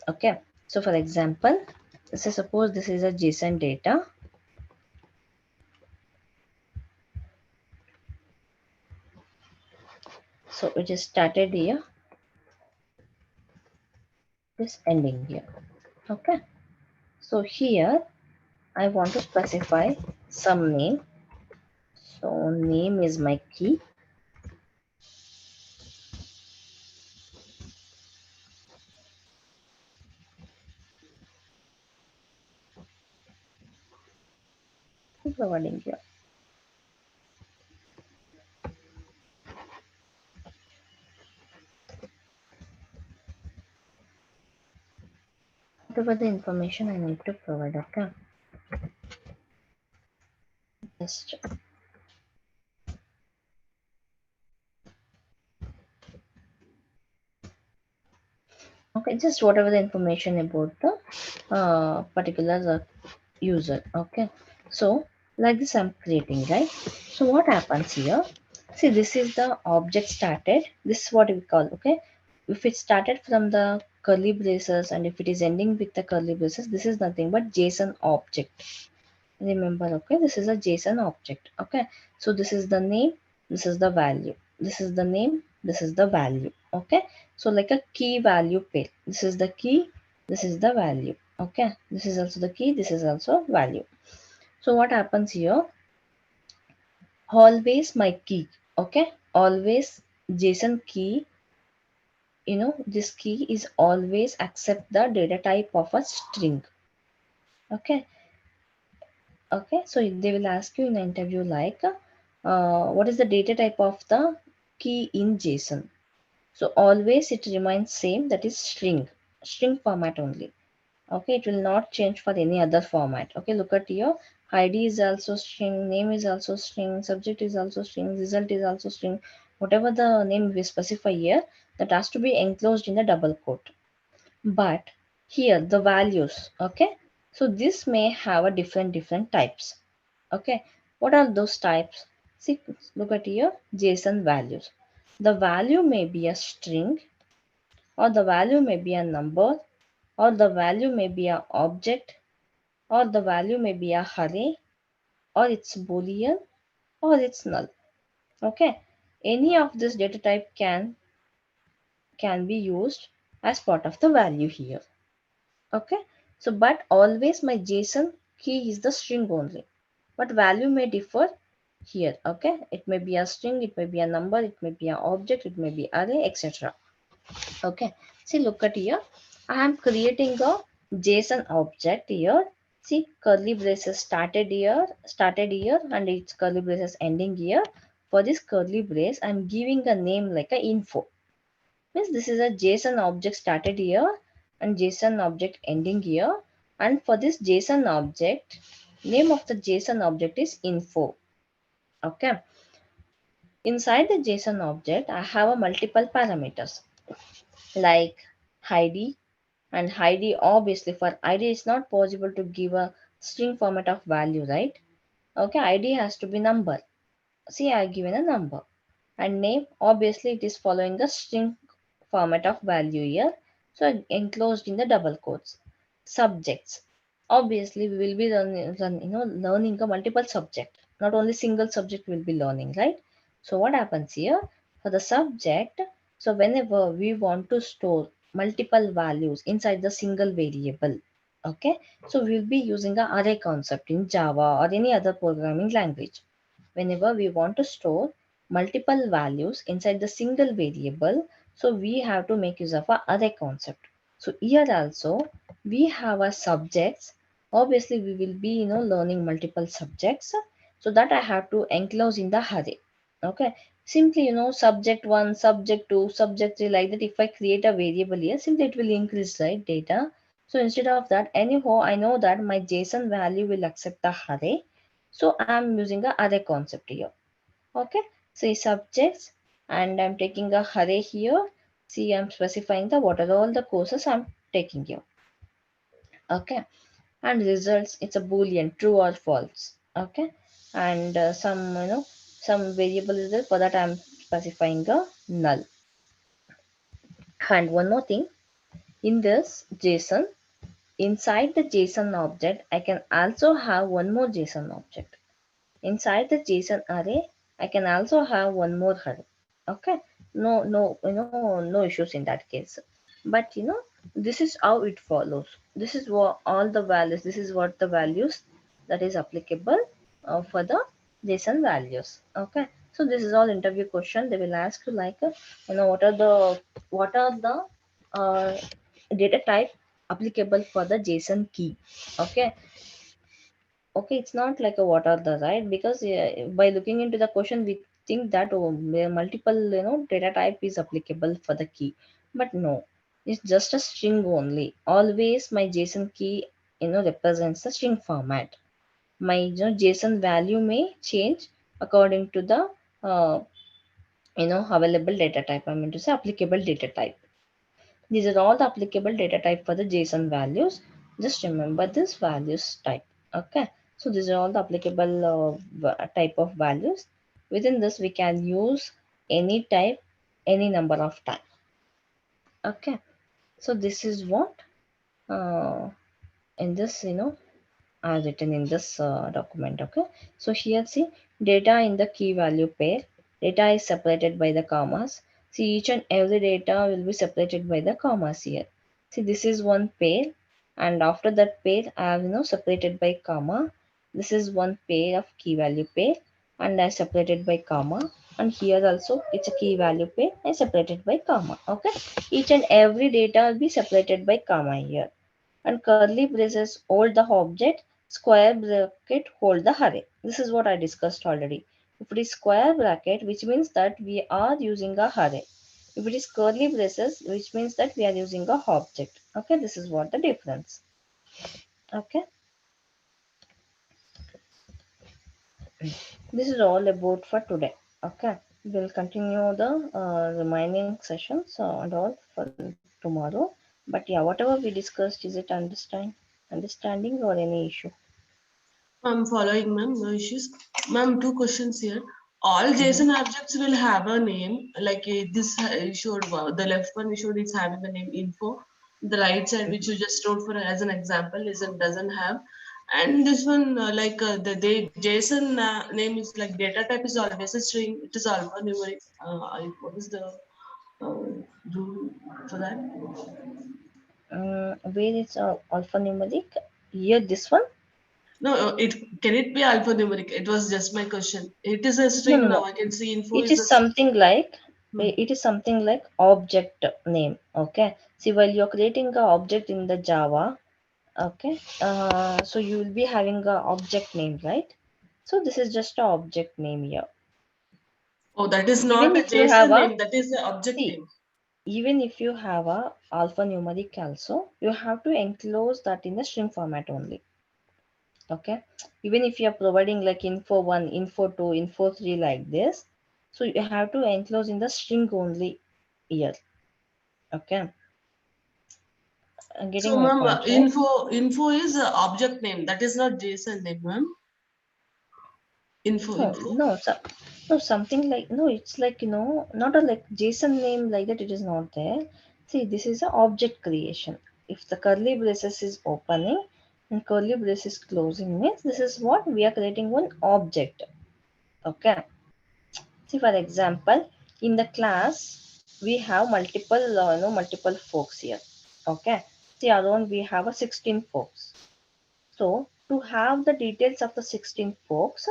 A: Okay, so for example, let's say suppose this is a JSON data. So it is started here, this ending here. Okay, so here I want to specify some name. So name is my key. I'm providing here. Whatever the information I need to provide. Okay, just okay, just whatever the information about the particular user. Okay, so like this I'm creating, right? So what happens here, see, this is the object started, this is what we call. Okay, if it started from the curly braces and if it is ending with the curly braces, this is nothing but JSON object. Remember, okay, this is a JSON object. Okay, so this is the name, this is the value, this is the name, this is the value. Okay, so like a key value pair, this is the key, this is the value. Okay, this is also the key, this is also value. So what happens here, always my key. Okay, always JSON key, this key is always accept the data type of a string. Okay, okay, so they will ask you in the interview like, what is the data type of the key in JSON? So always it remains same, that is string format only. Okay, it will not change for any other format. Okay, look at here, ID is also string, name is also string, subject is also string, result is also string. Whatever the name we specify here, that has to be enclosed in the double quote. But here the values, okay, so this may have a different types. Okay, what are those types? See, look at here, JSON values. The value may be a string, or the value may be a number, or the value may be an object, or the value may be a array, or it's boolean, or it's null. Okay, any of this data type can be used as part of the value here. Okay, so but always my JSON key is the string only, but value may differ here. Okay, it may be a string, it may be a number, it may be an object, it may be array, etc. Okay, see, look at here, I am creating a JSON object here. See, curly braces started here and it's curly braces ending here. For this curly brace, I'm giving a name like a info. Means this is a JSON object started here and JSON object ending here. And for this JSON object, name of the JSON object is info. Okay. Inside the JSON object, I have a multiple parameters like ID, and ID, obviously for ID it's not possible to give a string format of value, right? Okay, ID has to be number. See, I given a number. And name, obviously it is following the string format of value here, so enclosed in the double quotes. Subjects, obviously we will be learning a multiple subject, not only single subject will be learning, right? So what happens here for the subject, so whenever we want to store multiple values inside the single variable, okay, so we'll be using a array concept in Java or any other programming language. Whenever we want to store multiple values inside the single variable, so we have to make use of a array concept. So here also we have a subjects. Obviously we will be learning multiple subjects, so that I have to enclose in the array. Okay, simply subject 1, subject 2, subject 3, like that. If I create a variable here, simply it will increase, right, data. So instead of that, anyhow I know that my JSON value will accept the array, so I'm using a array concept here. Okay, see subjects, and I'm taking a array here. See, I'm specifying the what are all the courses I'm taking here. Okay, and results, it's a boolean true or false. Okay, and some variable is there, for that I'm specifying a null. And one more thing, in this JSON, inside the JSON object I can also have one more JSON object. Inside the JSON array, I can also have one more array. Okay, no issues in that case. But this is how it follows. This is what all the values. This is what the values that is applicable for the JSON values. Okay, so this is all interview question. They will ask you like, what are the uh, data type applicable for the JSON key. Okay, okay, it's not like a what are the, right? Because by looking into the question we think that multiple data type is applicable for the key, but no, it's just a string only. Always my JSON key represents the string format. My JSON value may change according to the uh, available data type, I mean to say applicable data type. These are all the applicable data type for the JSON values. Just remember this values type. Okay. So these are all the applicable type of values. Within this, we can use any type, any number of time. Okay. So this is what uh, in this, are written in this document. Okay, so here see, data in the key value pair, data is separated by the commas. See, each and every data will be separated by the commas here. See, this is one pair, and after that pair I have separated by comma. This is one pair of key value pair, and I separated by comma. And here also it's a key value pair, I separated by comma. Okay, each and every data will be separated by comma here. And curly braces hold the object, square bracket hold the array. This is what I discussed already. If it is square bracket, which means that we are using a array. If it is curly braces, which means that we are using a object. Okay, this is what the difference. Okay, this is all about for today. Okay, we'll continue the remaining sessions and all for tomorrow. But yeah, whatever we discussed, is it understanding or any issue?
C: I'm following, ma'am. No issues. Ma'am, two questions here. All
A: Mhm.
C: JSON objects will have a name. Like this showed, the left one you showed is having the name info. The right side, which you just wrote for as an example, isn't doesn't have. And this one, the JSON name is like data type is always a string. It is alphanumeric. What is the rule for that?
A: Where is alphanumeric? Here, this one?
C: No, it can it be alphanumeric? It was just my question. It is a
A: No,
C: string
A: no,
C: now.
A: no.
C: I can see info
A: It
C: is a
A: is something like
C: hmm.
A: object name. Okay. See, while you're creating a object in the Java, Okay, so you will be having a object name, right? So this is just a object name here.
C: Oh, that is
A: Even
C: not a
A: if you have
C: JSON
A: a,
C: name, that is the object
A: see,
C: name.
A: even if you have a alphanumeric also, you have to enclose that in the string format only. Okay, even if you are providing like info1, info2, info3 like this, so you have to enclose in the string only here. Okay, I'm
C: So,
A: getting my
C: ma'am,
A: point, right?
C: info is a object name. That is not JSON name, ma'am.
A: No,
C: Info.
A: no, so, no, something like, no, it's like, not a like JSON name like that, it is not there. See, this is a object creation. If the curly braces is opening and curly braces closing means this is what we are creating one object. Okay. See, for example, in the class, we have multiple, multiple folks here. Okay. See, around we have a 16 folks. So to have the details of the 16 folks,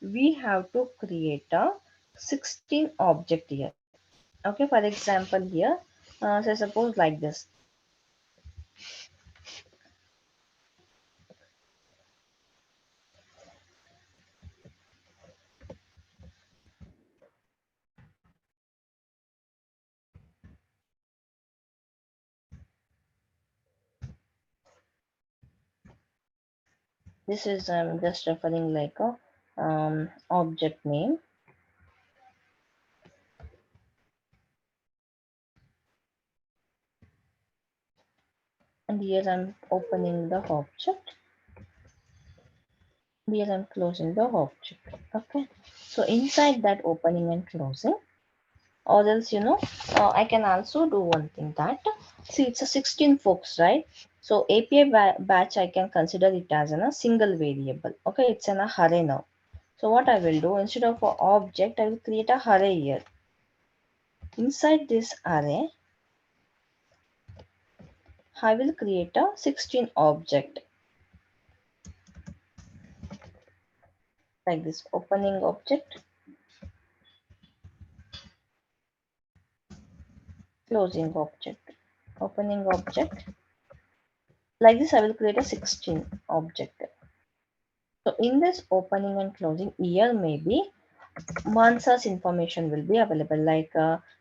A: we have to create a 16 object here. Okay, for example here, say suppose like this. This is just referring like a object name, and here I'm opening the object. Here I'm closing the object. Okay, so inside that opening and closing, or else I can also do one thing that, see, it's a 16 folks, right? So API batch I can consider it as a single variable. Okay, it's an array now. So what I will do, instead of an object, I will create a array here. Inside this array I will create a 16 object like this: opening object, closing object, opening object. Like this I will create a 16 object. So in this opening and closing, here maybe Mansa's information will be available, like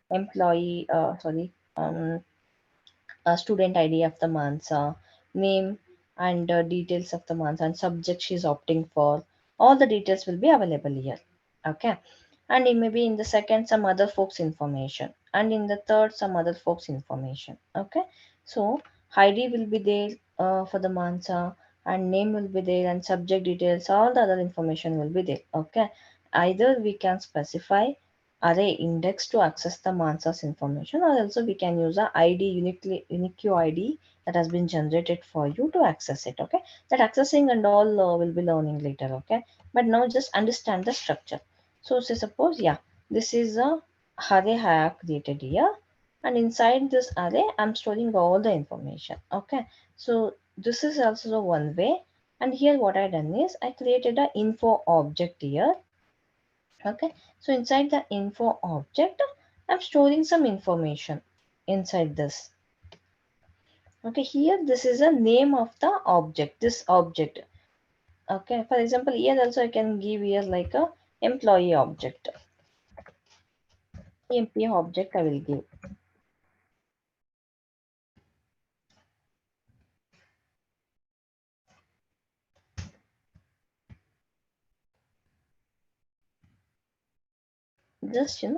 A: employee, student ID of the Mansa, name and details of the Mansa, and subject she's opting for. All the details will be available here. Okay. And it may be in the second some other folks information, and in the third some other folks information. Okay. So ID will be there for the Mansa, and name will be there, and subject details, all the other information will be there. Okay. Either we can specify array index to access the Mansa's information, or also we can use a ID unique ID that has been generated for you to access it. Okay, that accessing and all will be learning later. Okay, but now just understand the structure. So say suppose, yeah, this is a array I have created here, and inside this array I'm storing all the information. Okay, so this is also one way. And here what I done is I created a info object here. Okay, so inside the info object I'm storing some information inside this. Okay, here this is a name of the object, this object. Okay, for example, here also I can give here like a employee object, employee object I will give. Just like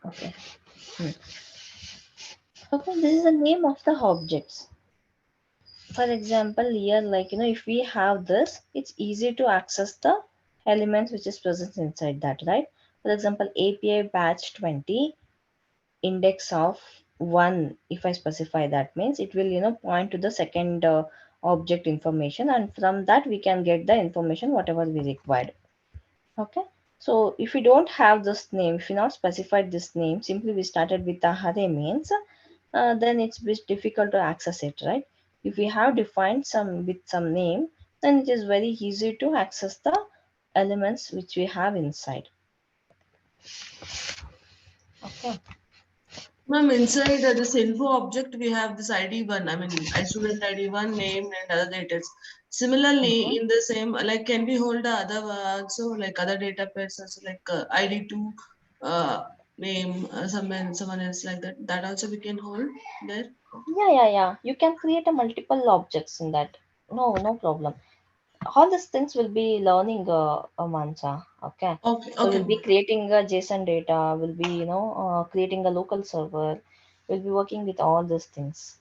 A: okay. Hmm. Okay, this is the name of the objects. For example, here like if we have this, it's easy to access the elements which is present inside that, right? For example, API batch 20 index of 1, if I specify, that means it will point to the second object information, and from that we can get the information whatever we required. Okay, so if we don't have this name, if we not specified this name, simply we started with the array means, then it's bit difficult to access it, right? If we have defined some with some name, then it is very easy to access the elements which we have inside. Okay,
C: Ma'am, inside this info object, we have this ID1. I mean, I student ID1, name and other details. Similarly, in the same, like, can we hold the other also, like other data pairs, also like ID2, name, someone else like that. That also we can hold there.
A: Yeah. You can create a multiple objects in that. No problem. All these things will be learning Mansa. Okay.
C: Okay,
A: So
C: okay,
A: we'll be
C: ma'am.
A: creating a JSON data. We'll be creating a local server. We'll be working with all these things.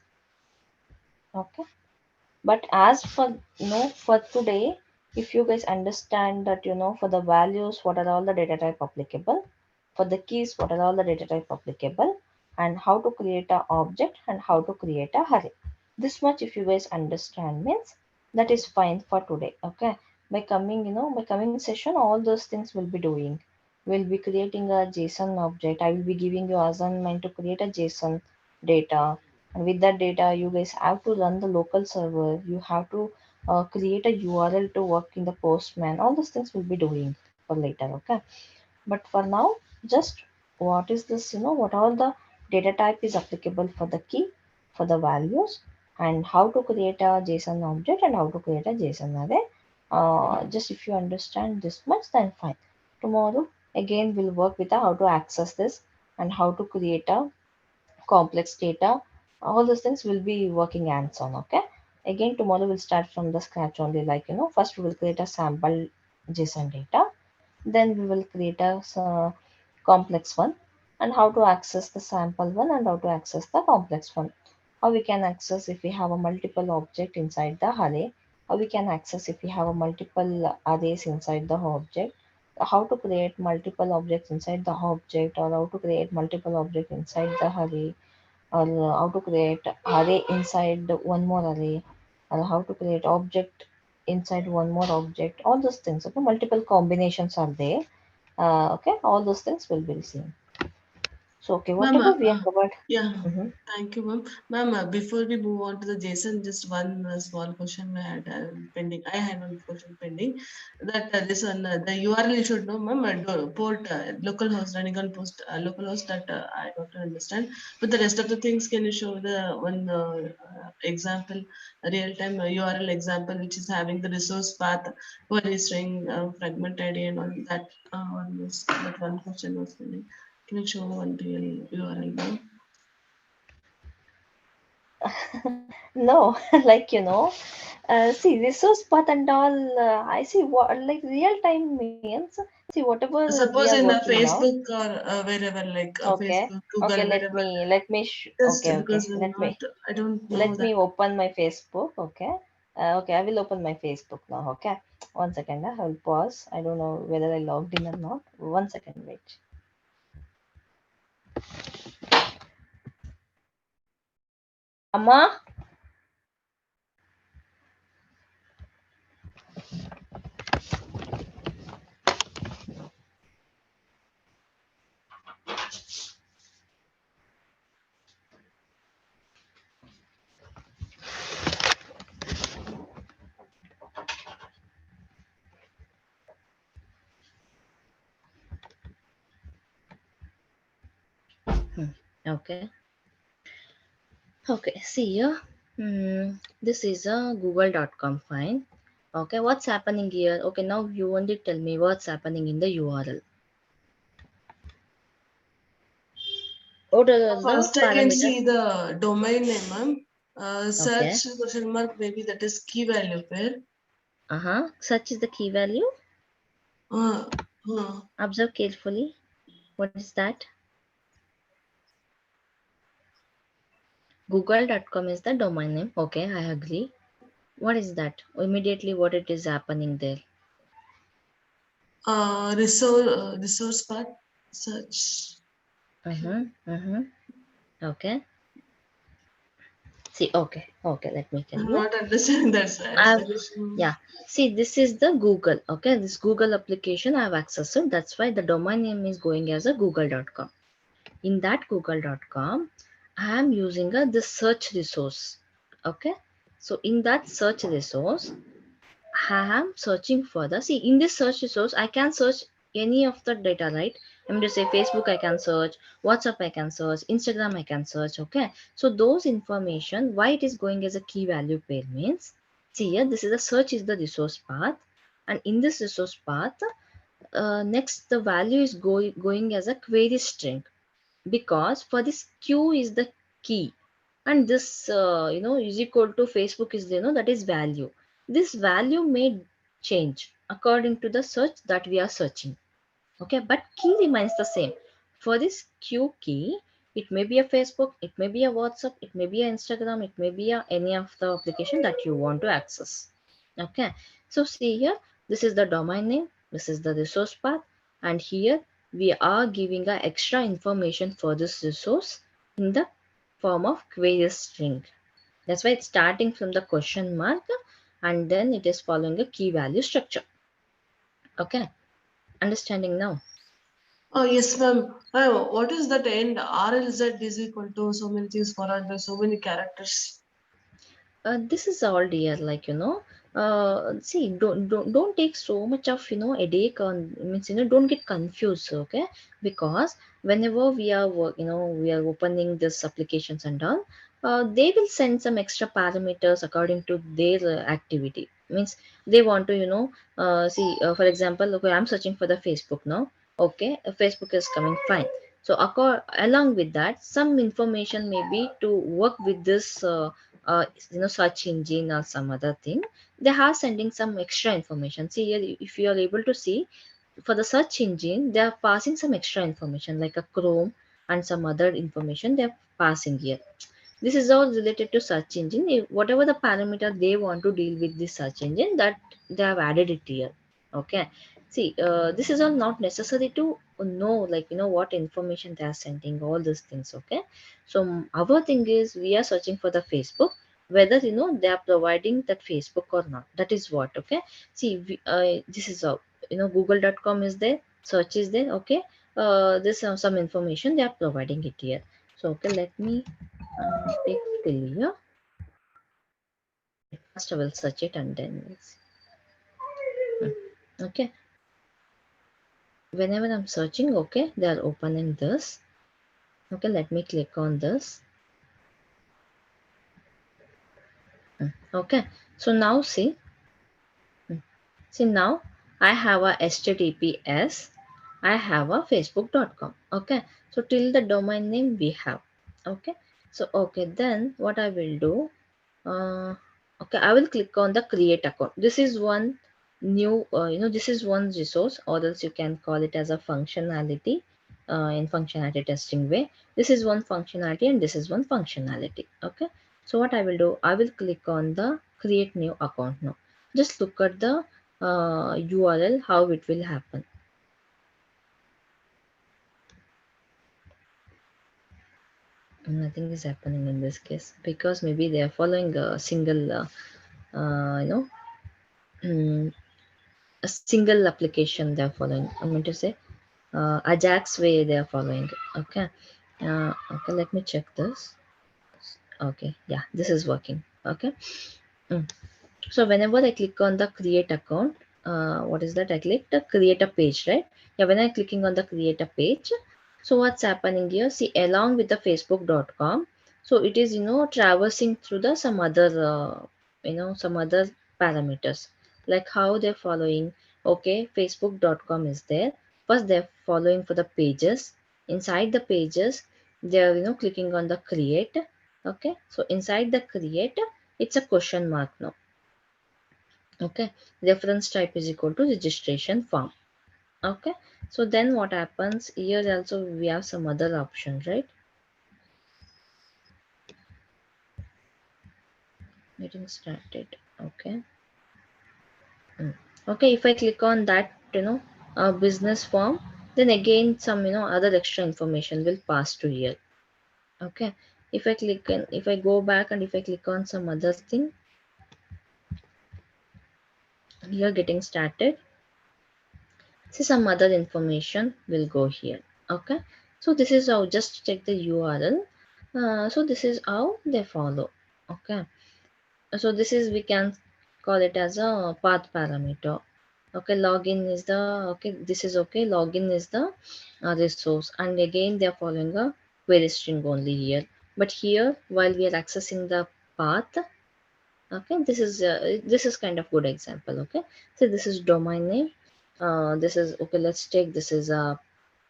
A: Okay. But as for for today, if you guys understand that for the values, what are all the data type applicable, for the keys, what are all the data type applicable, and how to create a object and how to create a array. This much if you guys understand means that is fine for today. Okay. By coming session, all those things will be doing. We'll be creating a JSON object. I will be giving you assignment to create a JSON data, and with that data you guys have to run the local server. You have to create a URL to work in the postman. All those things will be doing for later. Okay. But for now, just what is this, what all the data type is applicable for the key, for the values, and how to create a JSON object and how to create a JSON array. Just if you understand this much, then fine. Tomorrow, again, we'll work with how to access this and how to create a complex data. All those things will be working hands on. Okay. Again, tomorrow we'll start from the scratch only. Like, first we will create a sample JSON data, then we will create a complex one, and how to access the sample one and how to access the complex one. How we can access if we have a multiple object inside the array. How we can access if we have a multiple arrays inside the object. How to create multiple objects inside the object, or how to create multiple objects inside the array, or how to create array inside one more array, or how to create object inside one more object. All those things. Okay, multiple combinations are there. Okay, all those things will be seen. So okay,
C: Ma'am,
A: whatever we have covered.
C: yeah,
A: Mhm.
C: thank you, ma'am. Ma'am, before we move on to the JSON, just one small question I had pending. I had one question pending. That this one, the URL you should know, ma'am. Port localhost running on post localhost. That I don't understand. But the rest of the things, can you show the one example, a real-time URL example, which is having the resource path, query string, fragment ID, and all that. That one question was pending. Can you show one real URL now?
A: No, like see resource path and all. I see what like real time means. See whatever we are
C: Suppose in the
A: working now.
C: Facebook or wherever, like
A: Okay,
C: Facebook,
A: okay.
C: Google, wherever. Just
A: Okay.
C: because I'm not, I don't know
A: Let
C: that.
A: me open my Facebook. Okay. Okay, I will open my Facebook now. Okay. One second. I will pause. I don't know whether I logged in or not. One second. Wait. Amma. Okay. Okay. See here. This is a google.com fine. Okay. What's happening here? Okay. Now you only tell me what's happening in the URL. What are the
C: First, I can
A: parameters?
C: see the domain name, ma'am.
A: Okay.
C: Search question mark, maybe that is key value pair.
A: Such is the key value.
C: Uh, uh,
A: Observe carefully. What is that? Google.com is the domain name. Okay, I agree. What is that? Immediately, what it is happening there?
C: resource path search.
A: Mm-hmm. Okay. See, okay. Let me tell
C: I'm
A: you.
C: not understanding that
A: I've
C: explanation.
A: yeah. See, this is the Google. Okay, this Google application I have access to. That's why the domain name is going as a google.com. In that google.com, I am using the search resource. Okay. So in that search resource, I am searching for the see in this search resource I can search any of the data, right? I'm to say Facebook I can search, WhatsApp I can search, Instagram I can search. Okay, so those information, why it is going as a key value pair means, see here, this is the search is the resource path, and in this resource path, next the value is going as a query string, because for this q is the key, and this is equal to Facebook is that is value. This value may change according to the search that we are searching. Okay, but key remains the same. For this q key, it may be a Facebook, it may be a WhatsApp, it may be a Instagram, it may be a any of the application that you want to access. Okay, so see here, this is the domain name, this is the resource path, and here we are giving a extra information for this resource in the form of query string. That's why it's starting from the question mark, and then it is following a key value structure. Okay, understanding now?
C: Oh, yes, ma'am. What is that end? RLZ is equal to so many things followed by so many characters.
A: This is all dear, like see, don't take so much of headache on, means don't get confused, okay? Because whenever we are we are opening this applications and all, they will send some extra parameters according to their activity. Means they want to see, for example, okay, I'm searching for the Facebook now. Okay, Facebook is coming fine. So along with that, some information may be to work with this. Search engine or some other thing, they are sending some extra information. See here, if you are able to see, for the search engine they are passing some extra information like a Chrome and some other information they are passing here. This is all related to search engine. Whatever the parameter they want to deal with this search engine, that they have added it here. Okay, see, this is all not necessary to know, like what information they are sending, all these things. Okay, so our thing is we are searching for the Facebook, whether they are providing that Facebook or not. That is what. Okay, see, this is how, google.com is there, search is there. Okay, this some information they are providing it here. So okay, let me take clear. Wait, first I will search it and then we'll see. Okay, whenever I'm searching, okay, they are opening this. Okay, let me click on this. Okay, so now see, now I have a HTTPS, I have a facebook.com. Okay, so till the domain name we have. Okay, so okay, then what I will do, uh, okay, I will click on the create account. This is one new this is one resource, or else you can call it as a functionality, in functionality testing way. This is one functionality and this is one functionality. Okay, so what I will do, I will click on the create new account now. Just look at the URL, how it will happen. Nothing is happening in this case, because maybe they are following a single mm, a single application they are following. I mean to say, Ajax way they are following. Okay, okay, let me check this. Okay, yeah, this is working. Okay. Mm. So whenever I click on the create account, what is that? I click the create a page, right? Yeah, when I'm clicking on the create a page, so what's happening here? See, along with the facebook.com, so it is traversing through the some other some other parameters, like how they're following. Okay, facebook.com is there. First, they're following for the pages. Inside the pages, they're clicking on the create. Okay, so inside the create, it's a question mark now. Okay, reference type is equal to registration form. Okay, so then what happens here, also we have some other option, right? Getting started. Okay. Okay, if I click on that business form, then again some other extra information will pass to here. Okay, if I click and if I go back and if I click on some other thing, here getting started, see some other information will go here. Okay, so this is how, just check the URL. So this is how they follow. Okay, so this is, we can call it as a path parameter. Okay, login is the, okay, this is okay, login is the resource, and again they are following a query string only here. But here, while we are accessing the path, okay, this is kind of good example. Okay, so this is domain name, this is okay, let's take this is a,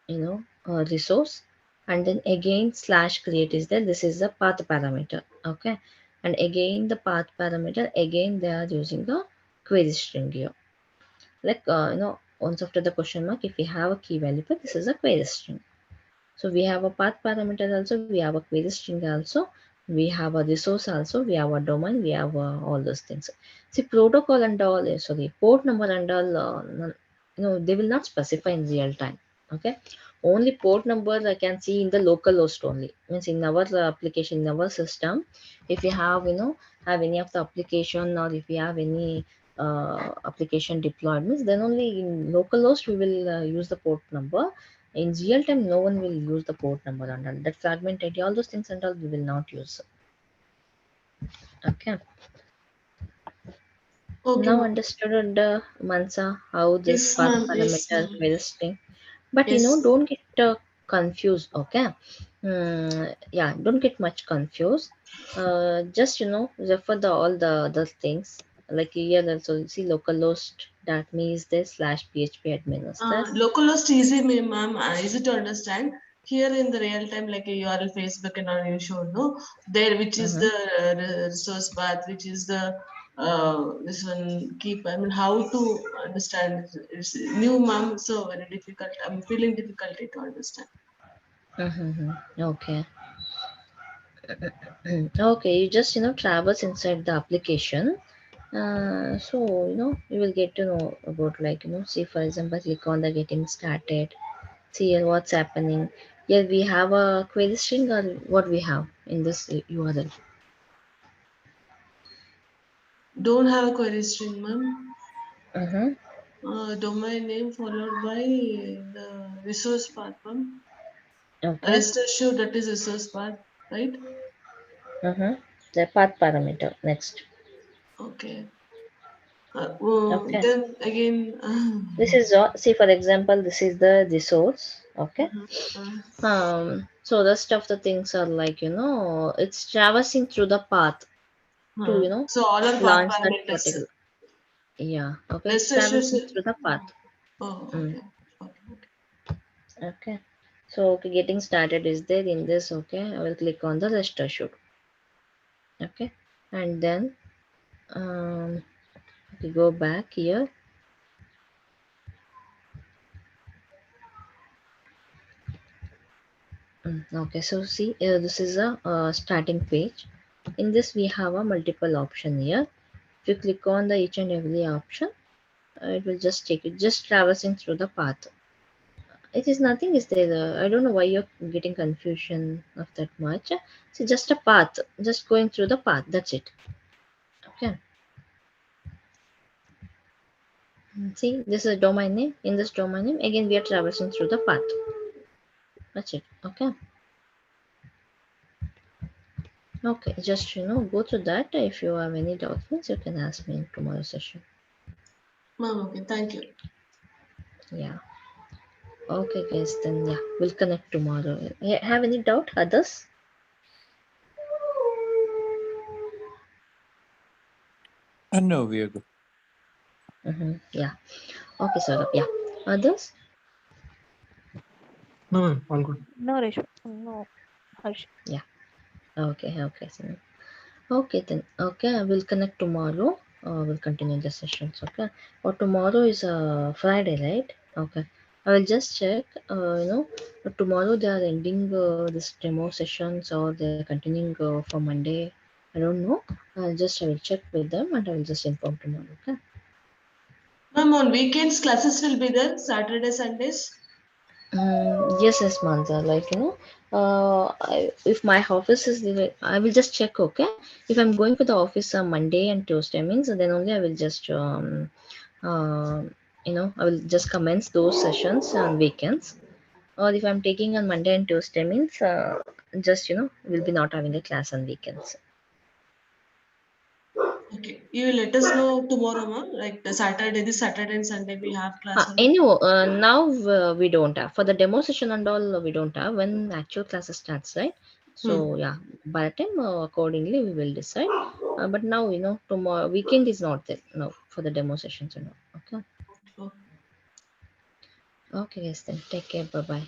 A: you know, a resource, and then again slash create is there, this is the path parameter. Okay, and again the path parameter, again they are using a query string here. Like, once after the question mark, if we have a key value, but this is a query string. So we have a path parameter also, we have a query string also, we have a resource also, we have a domain, we have all those things. See, protocol and all, sorry, port number and all, they will not specify in real time. Okay, only port number I can see in the local host only. Means in our application, in our system, if you have, have any of the application, or if you have any application deployments, then only in local host we will use the port number. In real time, no one will use the port number and all. That fragment ID, all those things and all, we will not use. Okay.
C: Okay,
A: Now
C: ma'am.
A: understood, Mansa, how this
C: Yes,
A: path
C: ma'am. Yes,
A: parameter
C: ma'am.
A: query string. But
C: Yes.
A: don't get confused. Okay. Yeah, don't get much confused. Just refer the all the other things. Like here also, see localhost, that means this slash php admin is there.
C: Localhost easy, ma'am. Easy to understand. Here in the real time, like a URL, Facebook, and all you showed, no? There, which is
A: Mm-hmm.
C: the resource path, which is the this one keep. I mean, how to understand? It's new, ma'am. So very difficult. I'm feeling difficulty to understand.
A: Mm-hmm. Okay. Okay, you just traverse inside the application. So you will get to know about, like, see, for example, click on the getting started. See here what's happening. Here we have a query string, or what we have in this URL.
C: Don't have a query string, ma'am.
A: Mm-hmm.
C: Domain name followed by the resource path, ma'am.
A: Okay.
C: Rest assured that is resource path, right?
A: Mm-hmm. The path parameter next.
C: Okay.
A: Okay.
C: Then again,
A: This is see, for example, this is the resource. Okay.
C: uh, uh,
A: So the rest of the things are like, it's traversing through the path to
C: so all are path
A: launch that
C: parameters.
A: particular. Yeah. Okay. It's
C: Rest assured.
A: traversing through the path.
C: Oh,
A: Mm.
C: okay. Okay. Okay.
A: Okay. So okay, getting started is there in this. Okay, I will click on the rest assured. Okay, and then okay, go back here. Okay, so see, this is a starting page. In this, we have a multiple option here. If you click on the each and every option, it will just take it, just traversing through the path. It is nothing is there. I don't know why you're getting confusion of that much. So just a path, just going through the path. That's it. Okay. See, this is a domain name. In this domain name, again, we are traversing through the path. That's it. Okay. Okay. Just go through that. If you have any doubts, you can ask me in tomorrow's session.
C: Ma'am, okay. Thank you.
A: Yeah. Okay, guys. Then yeah, we'll connect tomorrow. Yeah, have any doubt, others?
B: And no, we are good.
A: Yeah. Okay, sir. Yeah. Others?
D: No, ma'am, all good.
E: No, Rishma. No, Harsh.
A: Yeah. Okay. Okay. So, okay then. Okay, I will connect tomorrow. We'll continue the sessions. Okay. Or tomorrow is Friday, right? Okay. I will just check. Tomorrow they are ending this demo sessions, or they're continuing for Monday. I don't know. I will check with them, and I will just inform tomorrow. Okay.
C: Ma'am, on weekends classes will be there. Saturday, Sundays.
A: Yes, yes, Manza. Like, if my office is there, I will just check. Okay, if I'm going for the office on Monday and Tuesday, means then only I will just uh, I will just commence those sessions on weekends. Or if I'm taking on Monday and Tuesday, means just we'll be not having a class on weekends.
C: Okay, you will let us know tomorrow, ma? Like the Saturday, this Saturday and Sunday we have class or not?
A: Anyway, now we don't have for the demo session and all. We don't have when actual classes starts, right?
C: Hmm.
A: So yeah, by the time accordingly we will decide. But now tomorrow weekend is not there. No, for the demo sessions and all. Okay.
C: Okay.
A: Okay, guys. Then take care. Bye bye.